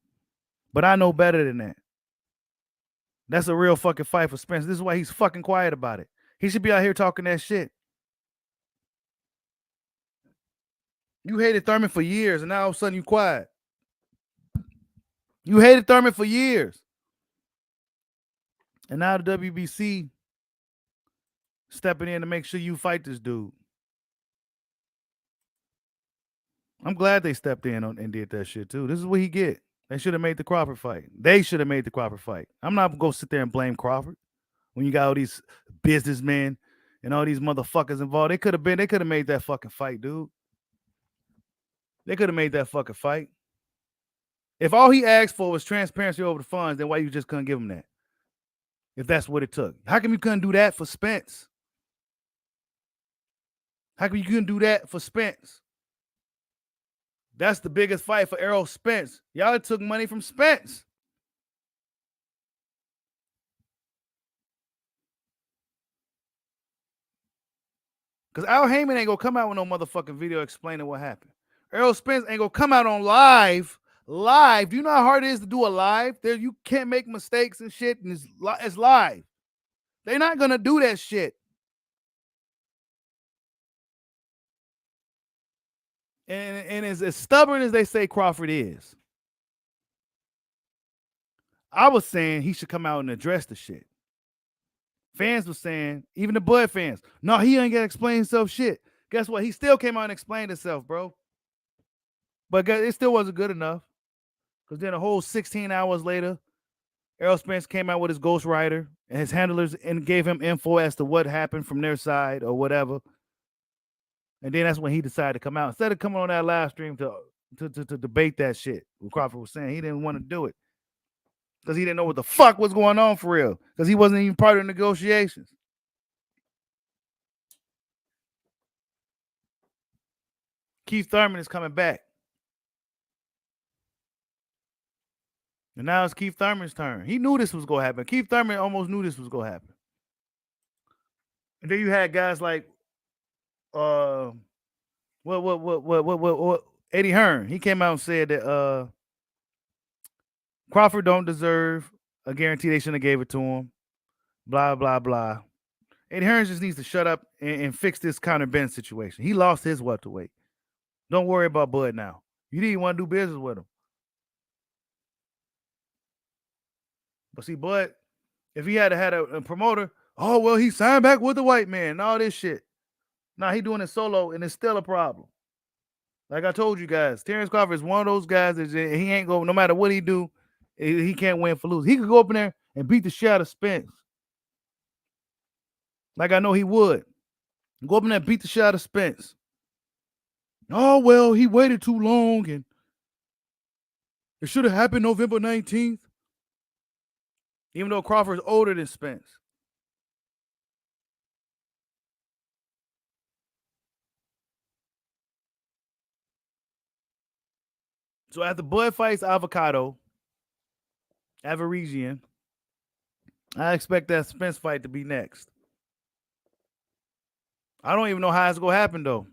But I know better than that. That's a real fucking fight for Spence. This is why he's fucking quiet about it. He should be out here talking that shit. You hated Thurman for years, and now all of a sudden you quiet. You hated Thurman for years. And now the WBC stepping in to make sure you fight this dude. I'm glad they stepped in and did that shit too. This is what he get. They should have made the Crawford fight. They should have made the Crawford fight. I'm not gonna go sit there and blame Crawford when you got all these businessmen and all these motherfuckers involved. They could have made that fucking fight, dude. They could have made that fucking fight. If all he asked for was transparency over the funds, then why you just couldn't give him that? If that's what it took. How come you couldn't do that for Spence? How come you couldn't do that for Spence? That's the biggest fight for Errol Spence. Y'all took money from Spence. Because Al Heyman ain't gonna come out with no motherfucking video explaining what happened. Errol Spence ain't gonna come out on live. Live. Do you know how hard it is to do a live? There, you can't make mistakes and shit, and it's live. They're not gonna do that shit. And as stubborn as they say Crawford is, I was saying he should come out and address the shit. Fans were saying, even the Bud fans, no, he ain't got to explain himself shit. Guess what? He still came out and explained himself, bro. But it still wasn't good enough. Because then a whole 16 hours later, Errol Spence came out with his ghostwriter and his handlers and gave him info as to what happened from their side or whatever. And then that's when he decided to come out. Instead of coming on that live stream to debate that shit, what Crawford was saying, he didn't want to do it. Because he didn't know what the fuck was going on for real. Because he wasn't even part of the negotiations. Keith Thurman is coming back. And now it's Keith Thurman's turn. He knew this was going to happen. Keith Thurman almost knew this was going to happen. And then you had guys like Eddie Hearn. He came out and said that Crawford don't deserve a guarantee. They shouldn't have gave it to him. Blah, blah, blah. Eddie Hearn just needs to shut up and fix this Conor Benn situation. He lost his welterweight. Don't worry about Bud now. You didn't want to do business with him. But see, Bud, if he had a promoter, oh, well, he signed back with the white man and all this shit. Now he doing it solo, and it's still a problem. Like I told you guys, Terrence Crawford is one of those guys that he ain't go, no matter what he do, he can't win for lose. He could go up in there and beat the shit out of Spence. Like I know he would. Go up in there and beat the shit out of Spence. Oh, well, he waited too long, and it should have happened November 19th. Even though Crawford's older than Spence. So after Bud fights Avocado, Avaresian, I expect that Spence fight to be next. I don't even know how it's going to happen, though.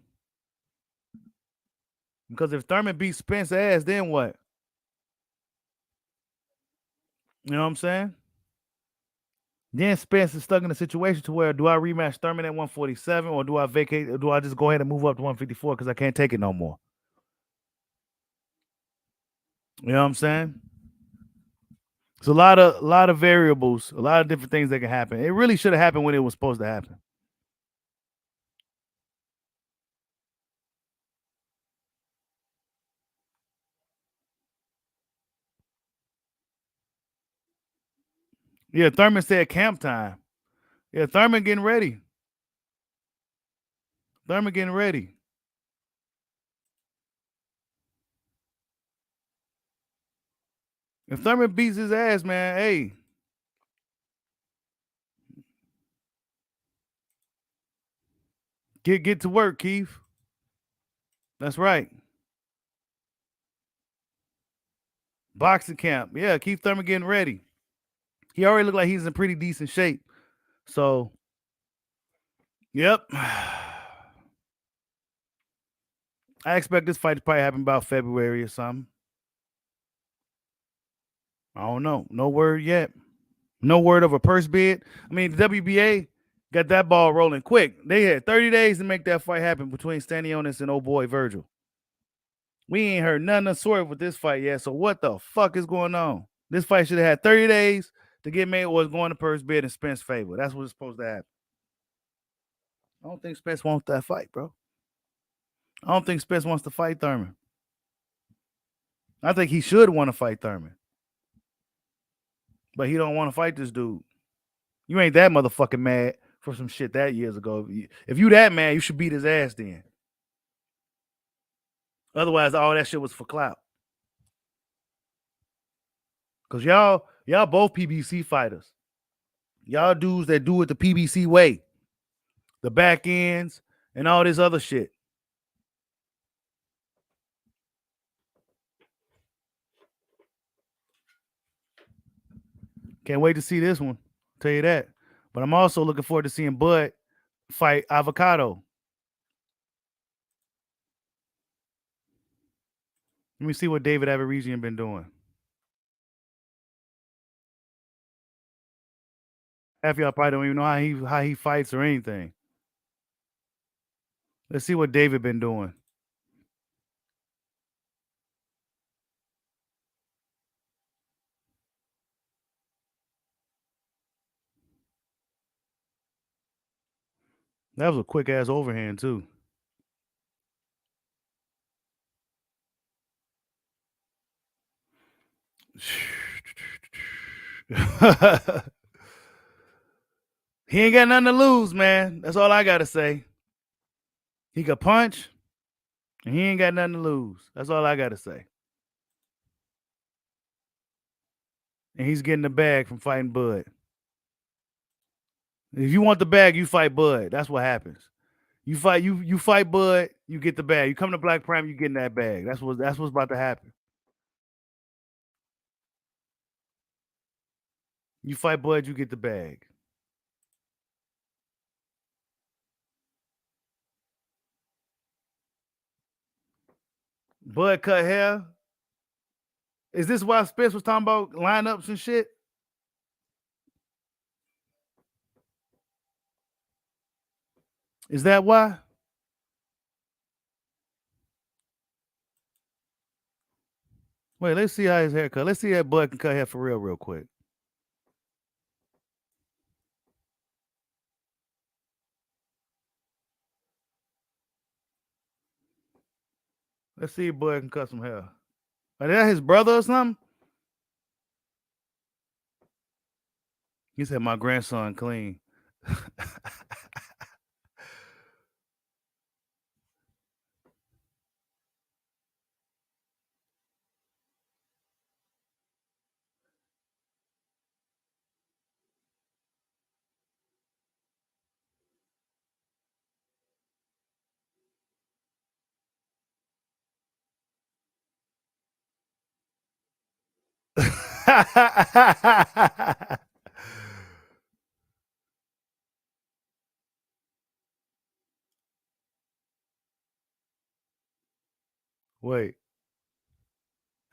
Because if Thurman beats Spence's ass, then what? You know what I'm saying? Then Spence is stuck in a situation to where, do I rematch Thurman at 147 or do I vacate, or do I just go ahead and move up to 154 because I can't take it no more? You know what I'm saying? It's a lot of variables, a lot of different things that can happen. It really should have happened when it was supposed to happen. Yeah, Thurman said camp time. Yeah, Thurman getting ready. Thurman getting ready. If Thurman beats his ass, man, hey. Get to work, Keith. That's right. Boxing camp. Yeah, Keith Thurman getting ready. He already looked like he's in pretty decent shape. So, yep. I expect this fight to probably happen about February or something. I don't know. No word yet. No word of a purse bid. I mean, the WBA got that ball rolling quick. They had 30 days to make that fight happen between Stanionis and old boy Virgil. We ain't heard none of the sort with this fight yet. So what the fuck is going on? This fight should have had 30 days to get made, or it's going to purse bid in Spence's favor. That's what's supposed to happen. I don't think Spence wants that fight, bro. I don't think Spence wants to fight Thurman. I think he should want to fight Thurman. But he don't want to fight this dude. You ain't that motherfucking mad for some shit that years ago. If you that mad, you should beat his ass then. Otherwise, all that shit was for clout. Cause y'all both PBC fighters. Y'all dudes that do it the PBC way, the back ends and all this other shit. Can't wait to see this one. Tell you that. But I'm also looking forward to seeing Bud fight Avocado. Let me see what David Averizian been doing. Half y'all probably don't even know how he fights or anything. Let's see what David been doing. That was a quick ass overhand too. He ain't got nothing to lose, man. That's all I gotta say. He could punch, and he ain't got nothing to lose. That's all I gotta say. And he's getting the bag from fighting Bud. If you want the bag, you fight Bud. That's what happens. You fight Bud, you get the bag. You come to Black Prime, you getting that bag. That's what's about to happen. You fight Bud, you get the bag. Bud cut hair. Is this why Spence was talking about lineups and shit? Is that why? Wait, let's see how his hair cut. Let's see that Bud can cut hair for real quick. Let's see if Bud can cut some hair. Is that his brother or something? He said my grandson clean. Wait.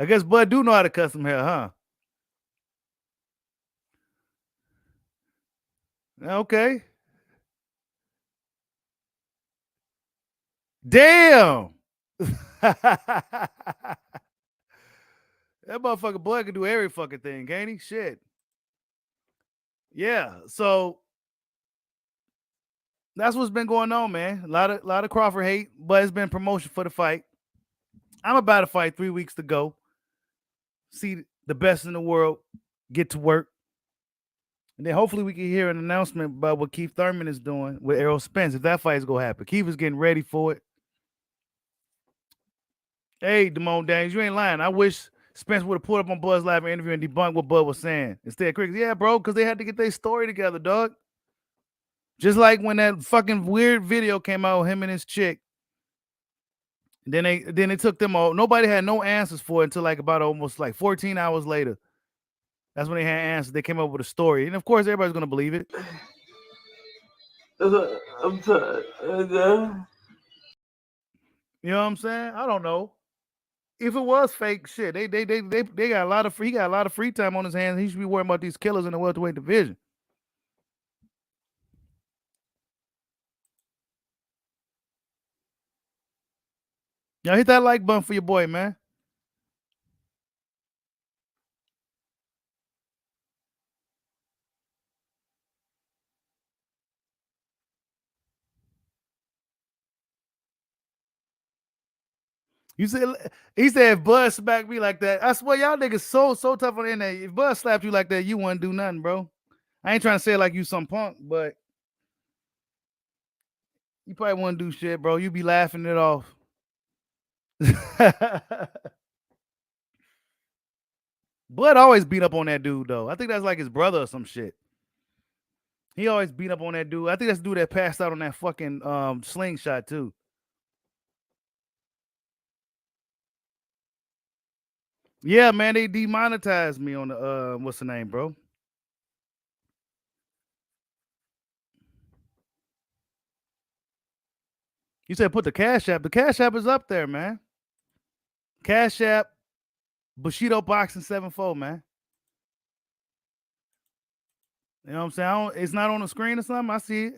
I guess Bud do know how to cut some hair, huh? Okay. Damn. That motherfucker Bud can do every fucking thing, can't he? Shit. Yeah. So that's what's been going on, man. A lot of Crawford hate, but it's been promotion for the fight. I'm about to fight 3 weeks to go. See the best in the world get to work. And then hopefully we can hear an announcement about what Keith Thurman is doing with Errol Spence if that fight is gonna happen. Keith is getting ready for it. Hey, Damone Daniels, you ain't lying. I wish Spence would have pulled up on Bud's live interview and debunked what Bud was saying. Instead, Crick, yeah, bro, because they had to get their story together, dog. Just like when that fucking weird video came out with him and his chick. Then they took them all. Nobody had no answers for it until like about almost like 14 hours later. That's when they had answers. They came up with a story. And of course, everybody's gonna believe it. I'm tired. You know what I'm saying? I don't know. If it was fake shit, they got a lot of he got a lot of free time on his hands. He should be worrying about these killers in the welterweight division. Y'all hit that like button for your boy, man. He said if Bud smacked me like that, I swear y'all niggas so tough on the internet. If Bud slapped you like that, you wouldn't do nothing, bro. I ain't trying to say it like you some punk, but you probably wouldn't do shit, bro. You be laughing it off. Bud always beat up on that dude though. I think that's like his brother or some shit. He always beat up on that dude. I think that's the dude that passed out on that fucking slingshot too. Yeah, man, they demonetized me on the what's the name, bro? You said put the Cash App. The Cash App is up there, man. Cash App, Bushido Boxing 74, man. You know what I'm saying? It's not on the screen or something. I see it.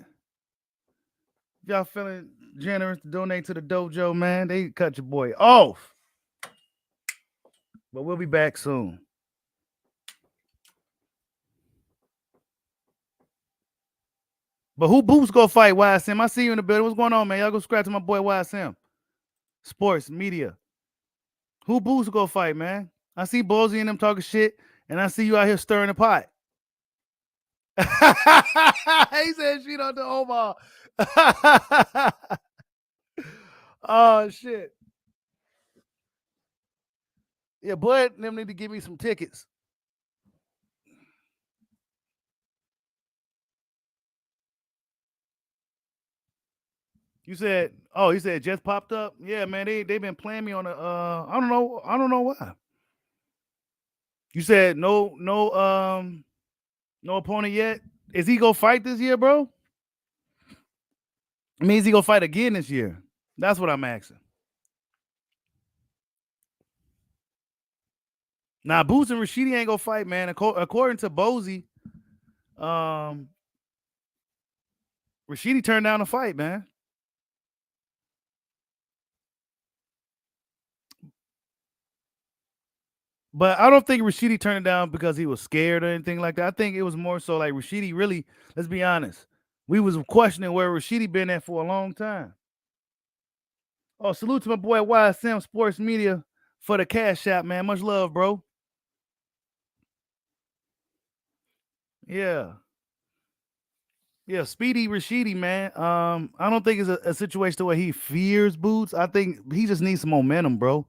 If y'all feeling generous to donate to the dojo, man, they cut your boy off. But we'll be back soon. But who Boots go fight YSM? I see you in the building. What's going on, man? Y'all go subscribe to my boy YSM. Sports, media. Who Boots go fight, man? I see Bozy and them talking shit, and I see you out here stirring the pot. He said she don't do Omar. Oh shit. Yeah, Bud them need to give me some tickets. You said, oh, you said just popped up? Yeah, man, they been playing me on a I don't know why. You said no opponent yet. Is he gonna fight this year, bro? I mean, is he gonna fight again this year? That's what I'm asking. Nah, Boots and Rashidi ain't gonna fight, man. According to Bozy, Rashidi turned down the fight, man. But I don't think Rashidi turned it down because he was scared or anything like that. I think it was more so like Rashidi really, let's be honest, we was questioning where Rashidi been at for a long time. Oh, salute to my boy YSM Sports Media for the Cash App, man. Much love, bro. Yeah. Yeah, Speedy Rashidi, man. I don't think it's a situation where he fears Boots. I think he just needs some momentum, bro.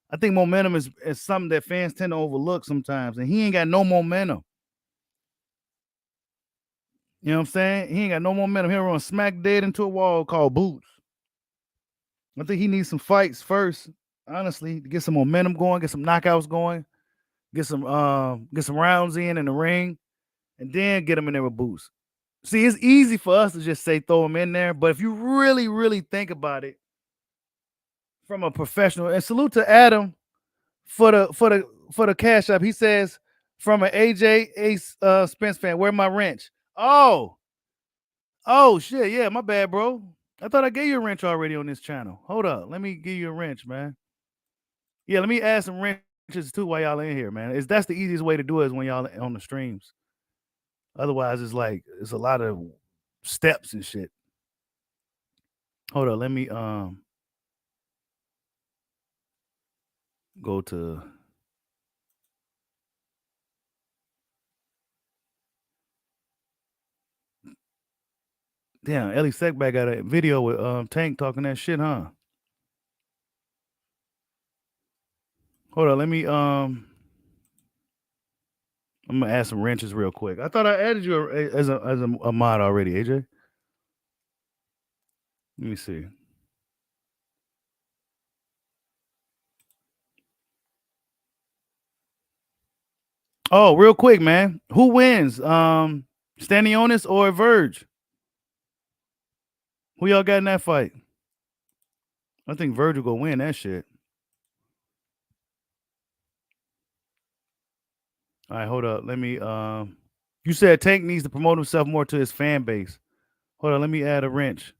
I think momentum is something that fans tend to overlook sometimes, and he ain't got no momentum. You know what I'm saying? He ain't got no momentum. He'll run smack dead into a wall called Boots. I think he needs some fights first, honestly, to get some momentum going, get some knockouts going, get some rounds in the ring, and then get him in there with Boots. See, it's easy for us to just say throw him in there, but if you really, really think about it from a professional, and salute to Adam for the Cash App. He says from an AJ Ace Spence fan, where my wrench? Oh shit, yeah, my bad, bro. I thought I gave you a wrench already on this channel. Hold up, let me give you a wrench, man. Yeah, let me add some wrenches too while y'all in here, man. That's the easiest way to do it is when y'all on the streams. Otherwise, it's a lot of steps and shit. Hold up, let me go to damn Ellie Seckback got a video with Tank talking that shit, huh? Hold on, let me I'm gonna add some wrenches real quick. I thought I added you as a mod already, AJ. Let me see. Oh, real quick, man. Who wins? Stanionis or Verge? Who y'all got in that fight? I think Verge will go win that shit. All right, hold up. Let me you said Tank needs to promote himself more to his fan base. Hold on, let me add a wrench.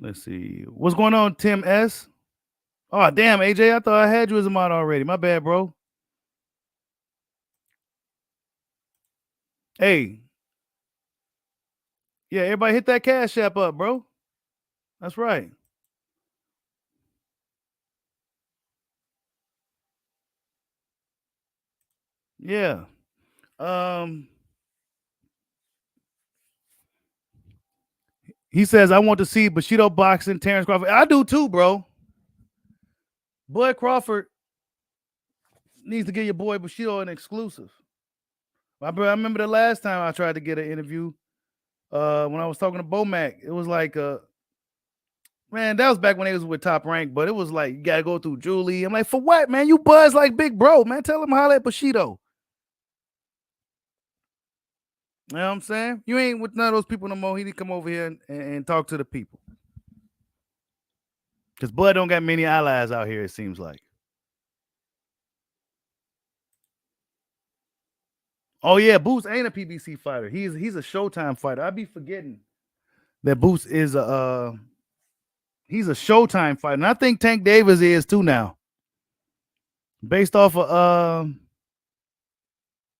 Let's see. What's going on, Tim S? Oh, damn, AJ. I thought I had you as a mod already. My bad, bro. Hey. Yeah, everybody hit that Cash App up, bro. That's right. Yeah. He says, I want to see Bushido boxing, Terrence Crawford. I do too, bro. Boy Crawford needs to get your boy Bushido an exclusive. I remember the last time I tried to get an interview when I was talking to Bomac. It was like, man, that was back when they was with Top Rank, but it was like, you got to go through Julie. I'm like, for what, man? You buzz like big bro, man. Tell him holler at Bushido. You know what I'm saying? You ain't with none of those people no more. He need to come over here and talk to the people. Because Bud don't got many allies out here, it seems like. Oh, yeah, Boots ain't a PBC fighter. He's a Showtime fighter. I be forgetting that Boots is he's a Showtime fighter. And I think Tank Davis is too now. Based off of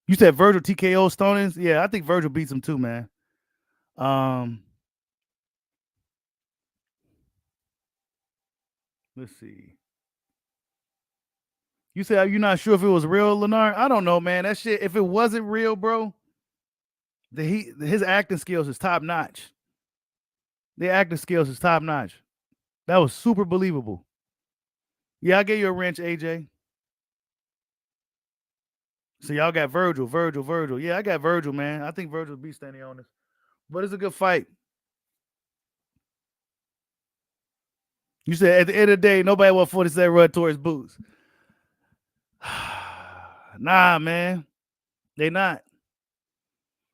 you said Virgil TKO Stonings? Yeah, I think Virgil beats him too, man. Let's see. You said you're not sure if it was real, Leonard? I don't know, man. That shit, if it wasn't real, bro, his acting skills is top notch. The acting skills is top notch. That was super believable. Yeah, I gave you a wrench, AJ. So y'all got Virgil. Yeah, I got Virgil, man. I think Virgil beat Stanley on this. But it's a good fight. You said at the end of the day, nobody want 47 run towards Boots. Nah, man. They not.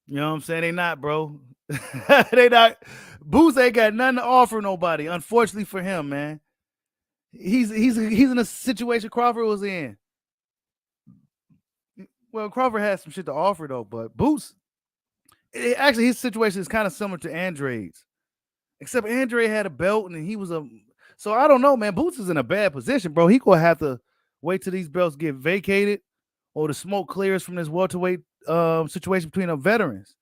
You know what I'm saying? They not, bro. They not. Boots ain't got nothing to offer nobody. Unfortunately for him, man. He's in a situation Crawford was in. Well, Crawford had some shit to offer though, but Boots, actually his situation is kind of similar to Andre's, except Andre had a belt and he was a. So I don't know, man. Boots is in a bad position, bro. He gonna have to wait till these belts get vacated or the smoke clears from this welterweight situation between the veterans.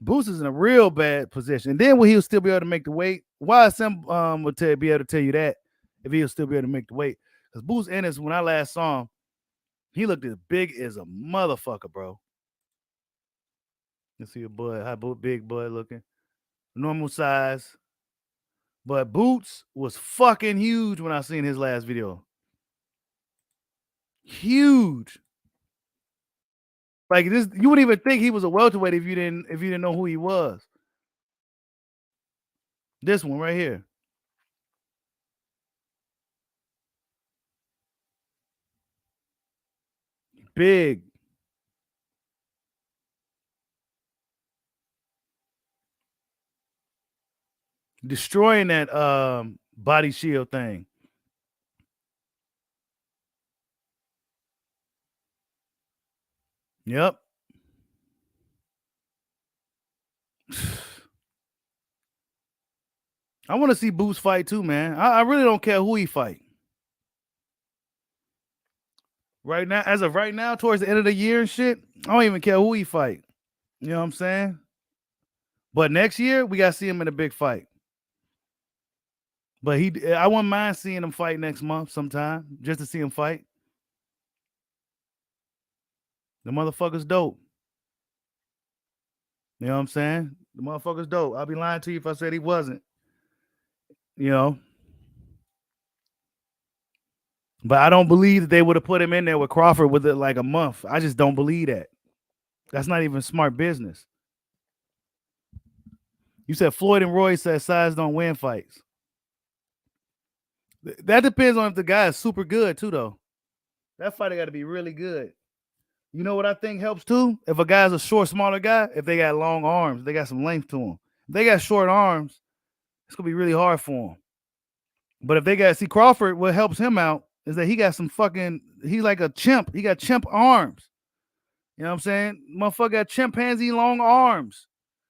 Boots is in a real bad position. And then will he still be able to make the weight? Why some would be able to tell you that if he'll still be able to make the weight? Because Boots Ennis, when I last saw him, he looked as big as a motherfucker, bro. Let's see a Bud, how big Bud looking. Normal size. But Boots was fucking huge when I seen his last video. Huge. Like this, you wouldn't even think he was a welterweight if you didn't know who he was. This one right here. Big. Destroying that body shield thing. Yep. I want to see Boots fight too, man. I really don't care who he fight. Right now, as of right now, towards the end of the year and shit, I don't even care who he fight. You know what I'm saying? But next year, we got to see him in a big fight. But I wouldn't mind seeing him fight next month sometime, just to see him fight. The motherfucker's dope. You know what I'm saying? The motherfucker's dope. I'll be lying to you if I said he wasn't. You know? But I don't believe that they would have put him in there with Crawford with like a month. I just don't believe that. That's not even smart business. You said Floyd and Roy said size don't win fights. That depends on if the guy is super good too, though. That fighter got to be really good. You know what I think helps too? If a guy's a short, smaller guy, if they got long arms, they got some length to them. If they got short arms, it's gonna be really hard for him. But if they got Crawford, what helps him out is that he got some fucking. He's like a chimp. He got chimp arms. You know what I'm saying? Motherfucker got chimpanzee long arms.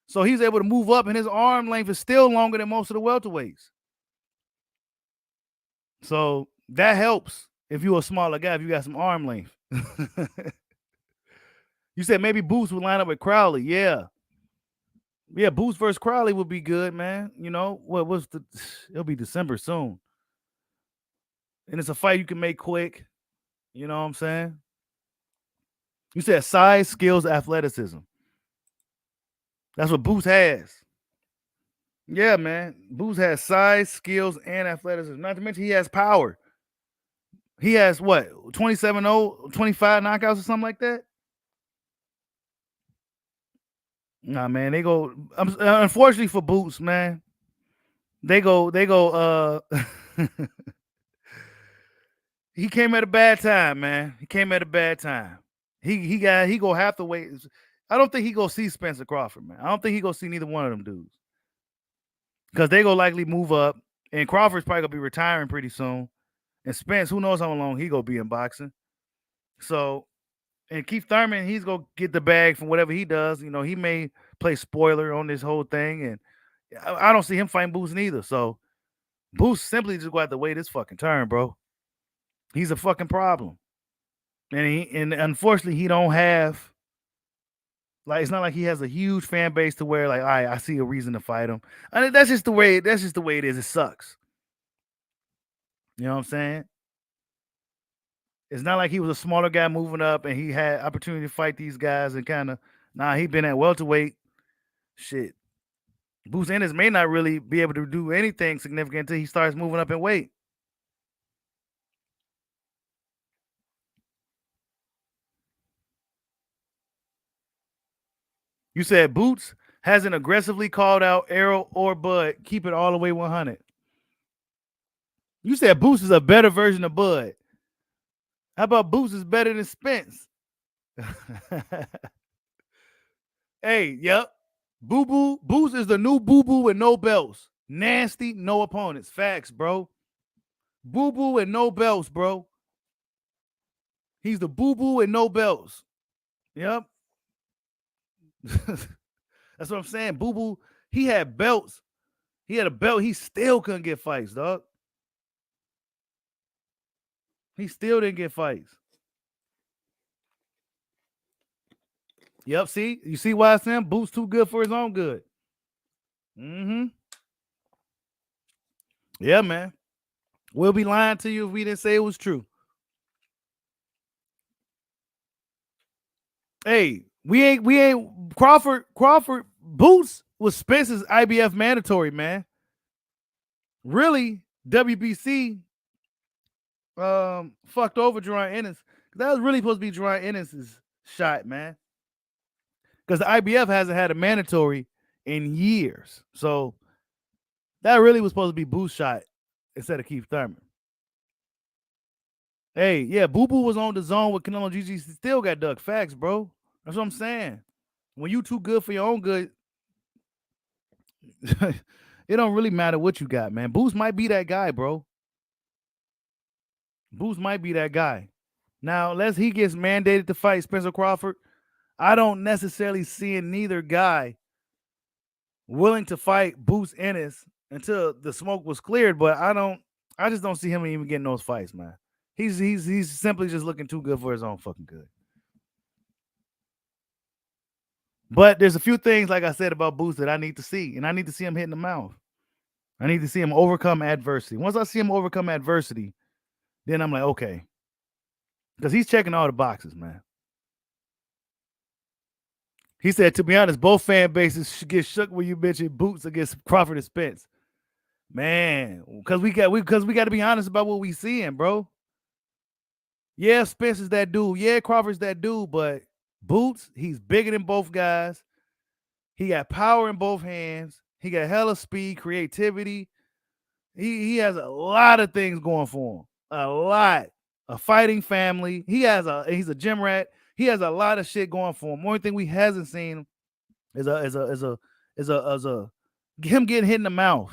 So he's able to move up, and his arm length is still longer than most of the welterweights. So that helps if you're a smaller guy, if you got some arm length. You said maybe Boots would line up with Crowley. Yeah. Yeah, Boots versus Crowley would be good, man. You know, it'll be December soon. And it's a fight you can make quick. You know what I'm saying? You said size, skills, athleticism. That's what Boots has. Yeah, man. Boots has size, skills, and athleticism. Not to mention he has power. He has what, 27-0, 25 knockouts or something like that? Nah, man. They go unfortunately for Boots, man. They go he came at a bad time, man. He came at a bad time. He go have to wait. I don't think he go see Spencer Crawford, man. I don't think he go see neither one of them dudes. Because they go likely move up. And Crawford's probably gonna be retiring pretty soon. And Spence, who knows how long he gonna be in boxing. So, and Keith Thurman, he's gonna get the bag from whatever he does. You know, he may play spoiler on this whole thing, and I don't see him fighting Boots neither. So Boots simply just gonna have to wait his fucking turn, bro. He's a fucking problem. And unfortunately he don't have, like, it's not like he has a huge fan base to where, like, all right, I see a reason to fight him. I mean, that's just the way it is. It sucks. You know what I'm saying? It's not like he was a smaller guy moving up and he had opportunity to fight these guys and kind of, he been at welterweight. Shit. Boots Ennis may not really be able to do anything significant until he starts moving up in weight. You said Boots hasn't aggressively called out Errol or Bud. Keep it all the way 100. You said Boots is a better version of Bud. How about Boots is better than Spence? Hey, yep. Boo Boo. Boots is the new Boo Boo with no belts. Nasty, no opponents. Facts, bro. Boo Boo and no belts, bro. He's the Boo Boo and no belts. Yep. That's what I'm saying. Boo Boo, he had belts. He had a belt. He still couldn't get fights, dog. He still didn't get fights. Yep. See, you see why I said Boots too good for his own good. Mm-hmm. Yeah, man. We'll be lying to you if we didn't say it was true. Hey, we ain't Crawford Boots was Spence's IBF mandatory, man. Really, WBC fucked over Jerron Ennis. That was really supposed to be Jerron Ennis's shot, man. Because the IBF hasn't had a mandatory in years. So that really was supposed to be Boo's shot instead of Keith Thurman. Hey, yeah, Boo Boo was on the zone with Canelo GG. Still got duck. Facts, bro. That's what I'm saying. When you too good for your own good, it don't really matter what you got, man. Boots might be that guy, bro. Boots might be that guy. Now, unless he gets mandated to fight Spencer Crawford, I don't necessarily see neither guy willing to fight Boots Ennis until the smoke was cleared. But I just don't see him even getting those fights, man. He's simply just looking too good for his own fucking good. But there's a few things, like I said, about Boots that I need to see, and I need to see him hitting the mouth. I need to see him overcome adversity. Once I see him overcome adversity, then I'm like, okay. Because he's checking all the boxes, man. He said, to be honest, both fan bases get shook when you mention Boots against Crawford and Spence. Man, because we got to be honest about what we seeing, bro. Yeah, Spence is that dude. Yeah, Crawford's that dude, but Boots, he's bigger than both guys. He got power in both hands. He got hella speed, creativity. He has a lot of things going for him. A lot. A fighting family. He's a gym rat. He has a lot of shit going for him. Only thing we hasn't seen is him getting hit in the mouth.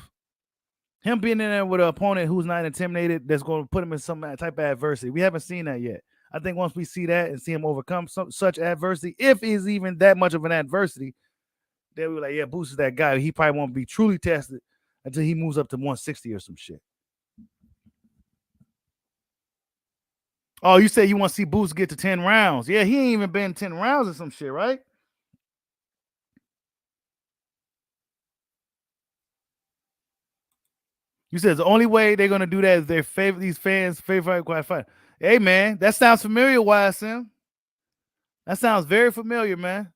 Him being in there with an opponent who's not intimidated, that's going to put him in some type of adversity. We haven't seen that yet. I think once we see that and see him overcome such adversity, if it's even that much of an adversity, then we're like, yeah, Boots is that guy. He probably won't be truly tested until he moves up to 160 or some shit. Oh, you say you want to see Boots get to 10 rounds. Yeah, he ain't even been 10 rounds or some shit, right? You said the only way they're gonna do that is these fans' favorite fight. Hey man, that sounds familiar, YSM. That sounds very familiar, man.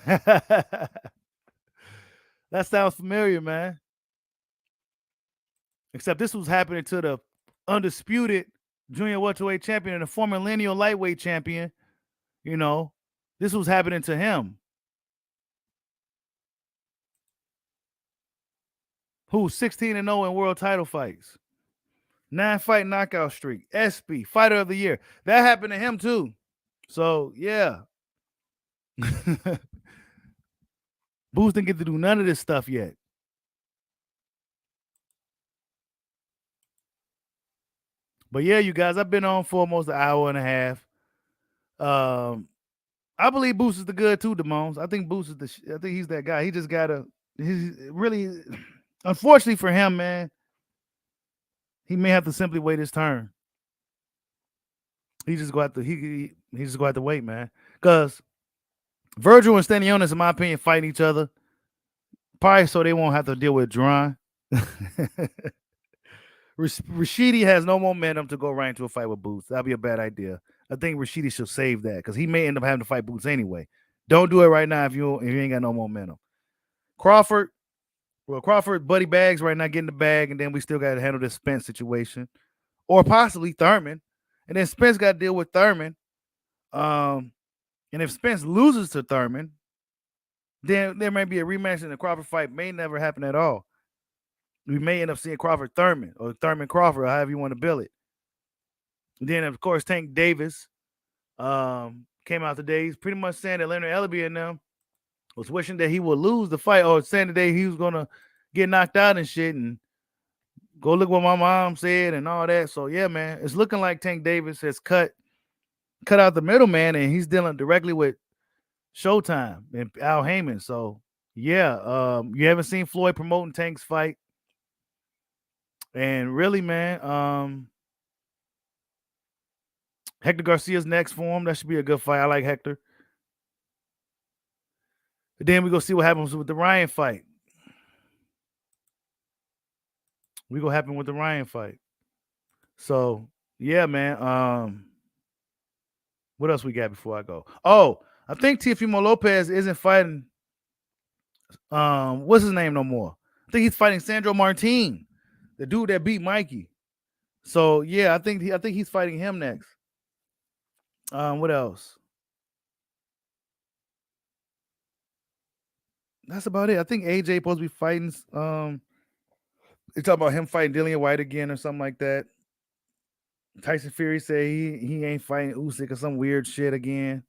That sounds familiar, man. Except this was happening to the undisputed junior welterweight champion and the former lineal lightweight champion. You know, this was happening to him. Who's 16-0 in world title fights. 9-fight knockout streak. SB, fighter of the year. That happened to him too. So, yeah. Boots didn't get to do none of this stuff yet. But yeah, you guys, I've been on for almost an hour and a half. I believe Boots is the good too, Damones. I think Boots is I think he's that guy. He just gotta. He's really, unfortunately for him, man. He may have to simply wait his turn. He just go have to. He just go have to wait, man. Because Virgil and Stanionis, in my opinion, fighting each other. Probably so they won't have to deal with Duran. Rashidi has no momentum to go right into a fight with Boots. That'd be a bad idea. I think Rashidi should save that because he may end up having to fight Boots anyway. Don't do it right now if you ain't got no momentum. Crawford, Buddy Bags right now getting the bag, and then we still got to handle this Spence situation, or possibly Thurman, and then Spence got to deal with Thurman. And if Spence loses to Thurman, then there may be a rematch, and the Crawford fight may never happen at all. We may end up seeing Crawford Thurman or Thurman Crawford, or however you want to bill it. And then, of course, Tank Davis came out today. He's pretty much saying that Leonard Ellerbe and them was wishing that he would lose the fight, or saying today he was going to get knocked out and shit, and go look what my mom said and all that. So, yeah, man, it's looking like Tank Davis has cut out the middleman, and he's dealing directly with Showtime and Al Heyman. So, yeah, you haven't seen Floyd promoting Tank's fight. And really, man, Hector Garcia's next for him. That should be a good fight. I like Hector. But then we go see what happens with the Ryan fight. We go happen with the Ryan fight. So, yeah, man. What else we got before I go? Oh, I think Teofimo Lopez isn't fighting what's his name no more. I think he's fighting Sandro Martin, the dude that beat Mikey. So yeah, I think he's fighting him next. What else? That's about it. I think AJ supposed to be fighting. They talk about him fighting Dillian White again or something like that. Tyson Fury said he ain't fighting Usyk or some weird shit again.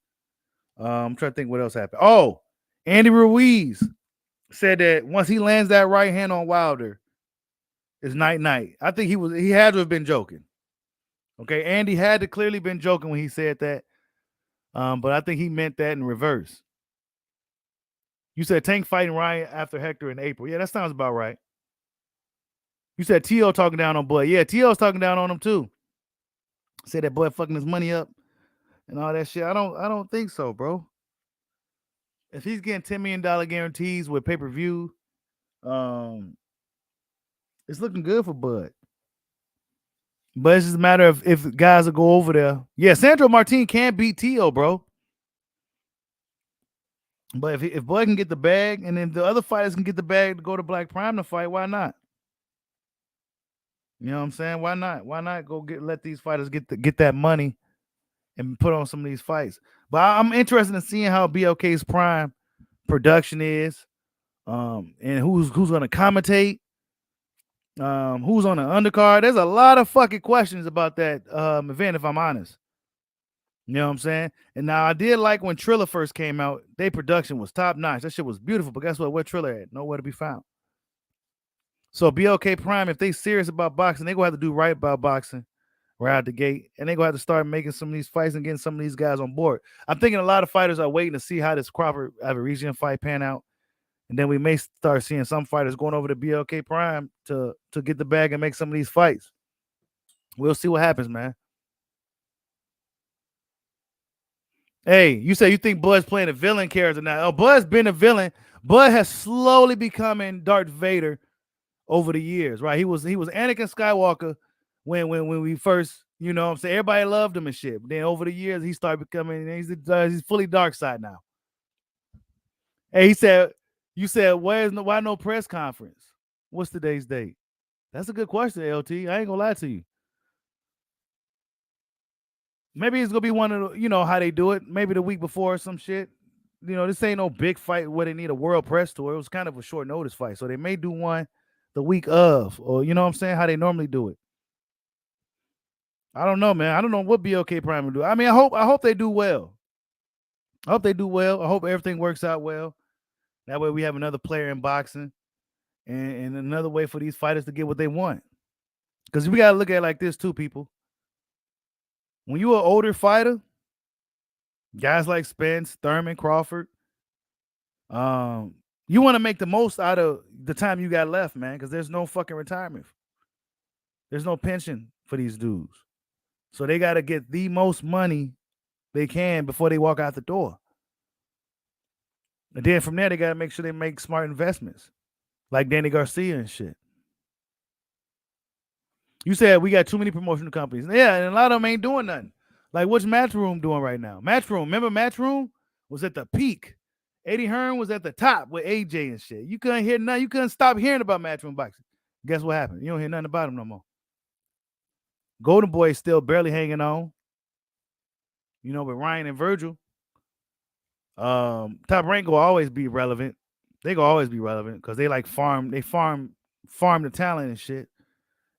I'm trying to think what else happened. Oh, Andy Ruiz said that once he lands that right hand on Wilder, it's night. I think he had to have been joking. Okay, Andy had to clearly been joking when he said that. But I think he meant that in reverse. You said Tank fighting Ryan after Hector in April. Yeah, that sounds about right. You said T.O. talking down on Bud. Yeah, T.O.'s talking down on him too. Said that boy fucking his money up and all that shit. I don't think so, bro. If he's getting $10 million guarantees with pay-per-view, it's looking good for Bud. But it's just a matter of if guys will go over there. Yeah, Sandro Martin can't beat T.O., bro. But if Bud can get the bag, and then the other fighters can get the bag to go to Black Prime to fight, why not? You know what I'm saying? Why not? Why not go let these fighters get that money and put on some of these fights? But I'm interested in seeing how BLK's Prime production is, and who's going to commentate, who's on the undercard. There's a lot of fucking questions about that event, if I'm honest. You know what I'm saying? And now I did like when Triller first came out, their production was top notch. That shit was beautiful. But guess what? Where Triller at? Nowhere to be found. So BLK Prime, if they serious about boxing, they gonna have to do right about boxing right out the gate, and they gonna have to start making some of these fights and getting some of these guys on board. I'm thinking a lot of fighters are waiting to see how this Crawford Avaresian fight pan out, and then we may start seeing some fighters going over to BLK Prime to get the bag and make some of these fights. We'll see what happens, man. Hey, you say you think Bud's playing a villain character now. Oh, Bud's been a villain. Bud has slowly becoming Darth Vader over the years, right? He was Anakin Skywalker when we first, you know what I'm saying, everybody loved him and shit. But then over the years, he started becoming, he's fully dark side now. Hey, you said, why no press conference? What's today's date? That's a good question, LT. I ain't gonna lie to you. Maybe it's gonna be one of the, how they do it. Maybe the week before or some shit. This ain't no big fight where they need a world press tour. It was kind of a short notice fight, so they may do one the week of, or you know what I'm saying, how they normally do it. I don't know, man. I don't know what BLK Prime will do. I mean, I hope they do well. I hope they do well. I hope everything works out well. That way, we have another player in boxing, and another way for these fighters to get what they want. Because we gotta look at it like this too, people. When you're an older fighter, guys like Spence, Thurman, Crawford, you want to make the most out of the time you got left, man, because there's no fucking retirement. There's no pension for these dudes. So they got to get the most money they can before they walk out the door. And then from there, they got to make sure they make smart investments, like Danny Garcia and shit. You said we got too many promotional companies. Yeah, and a lot of them ain't doing nothing. Like, what's Matchroom doing right now? Matchroom, remember Matchroom was at the peak. Eddie Hearn was at the top with AJ and shit. You couldn't hear nothing. You couldn't stop hearing about Matchroom boxing. Guess what happened? You don't hear nothing about him no more. Golden Boy is still barely hanging on. With Ryan and Virgil. Top Rank will always be relevant. They gonna always be relevant because they like farm the talent and shit.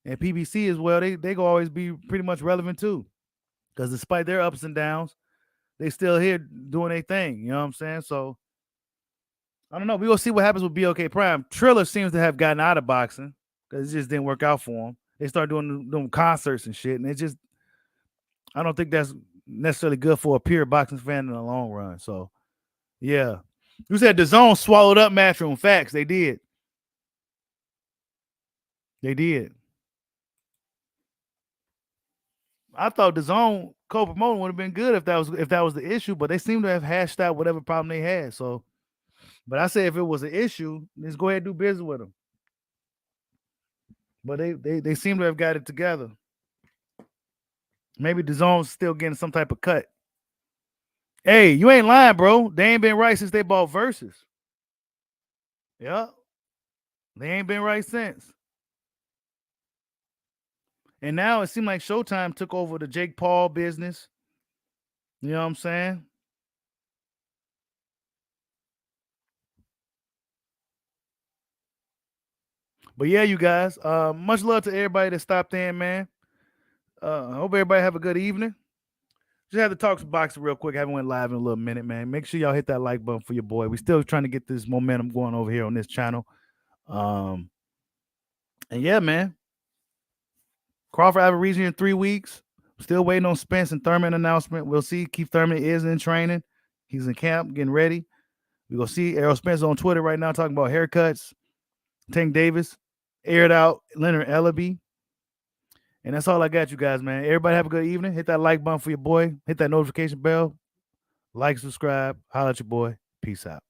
And PBC as well, they gonna always be pretty much relevant too. Because despite their ups and downs, they still here doing their thing. You know what I'm saying? So I don't know. We gonna see what happens with BLK Prime. Triller seems to have gotten out of boxing because it just didn't work out for him. They started doing concerts and shit, and I don't think that's necessarily good for a pure boxing fan in the long run. So yeah. You said DAZN swallowed up Matchroom. Facts, they did. They did. I thought DAZN co-promoting would have been good if that was the issue, but they seem to have hashed out whatever problem they had. So, but I say if it was an issue, let's go ahead and do business with them. But they seem to have got it together. Maybe DAZN's still getting some type of cut. Hey, you ain't lying, bro. They ain't been right since they bought Versus. Yeah. They ain't been right since. And now it seemed like Showtime took over the Jake Paul business. You know what I'm saying? But yeah, you guys, much love to everybody that stopped in, man. I hope everybody have a good evening. Just had to talk some boxing real quick. I haven't went live in a little minute, man. Make sure y'all hit that like button for your boy. We still trying to get this momentum going over here on this channel. And yeah, man. Crawford have a region in 3 weeks. Still waiting on Spence and Thurman announcement. We'll see. Keith Thurman is in training. He's in camp, getting ready. We're going to see Errol Spence on Twitter right now talking about haircuts. Tank Davis aired out Leonard Ellerbe. And that's all I got, you guys, man. Everybody have a good evening. Hit that like button for your boy. Hit that notification bell. Like, subscribe. Holla at your boy. Peace out.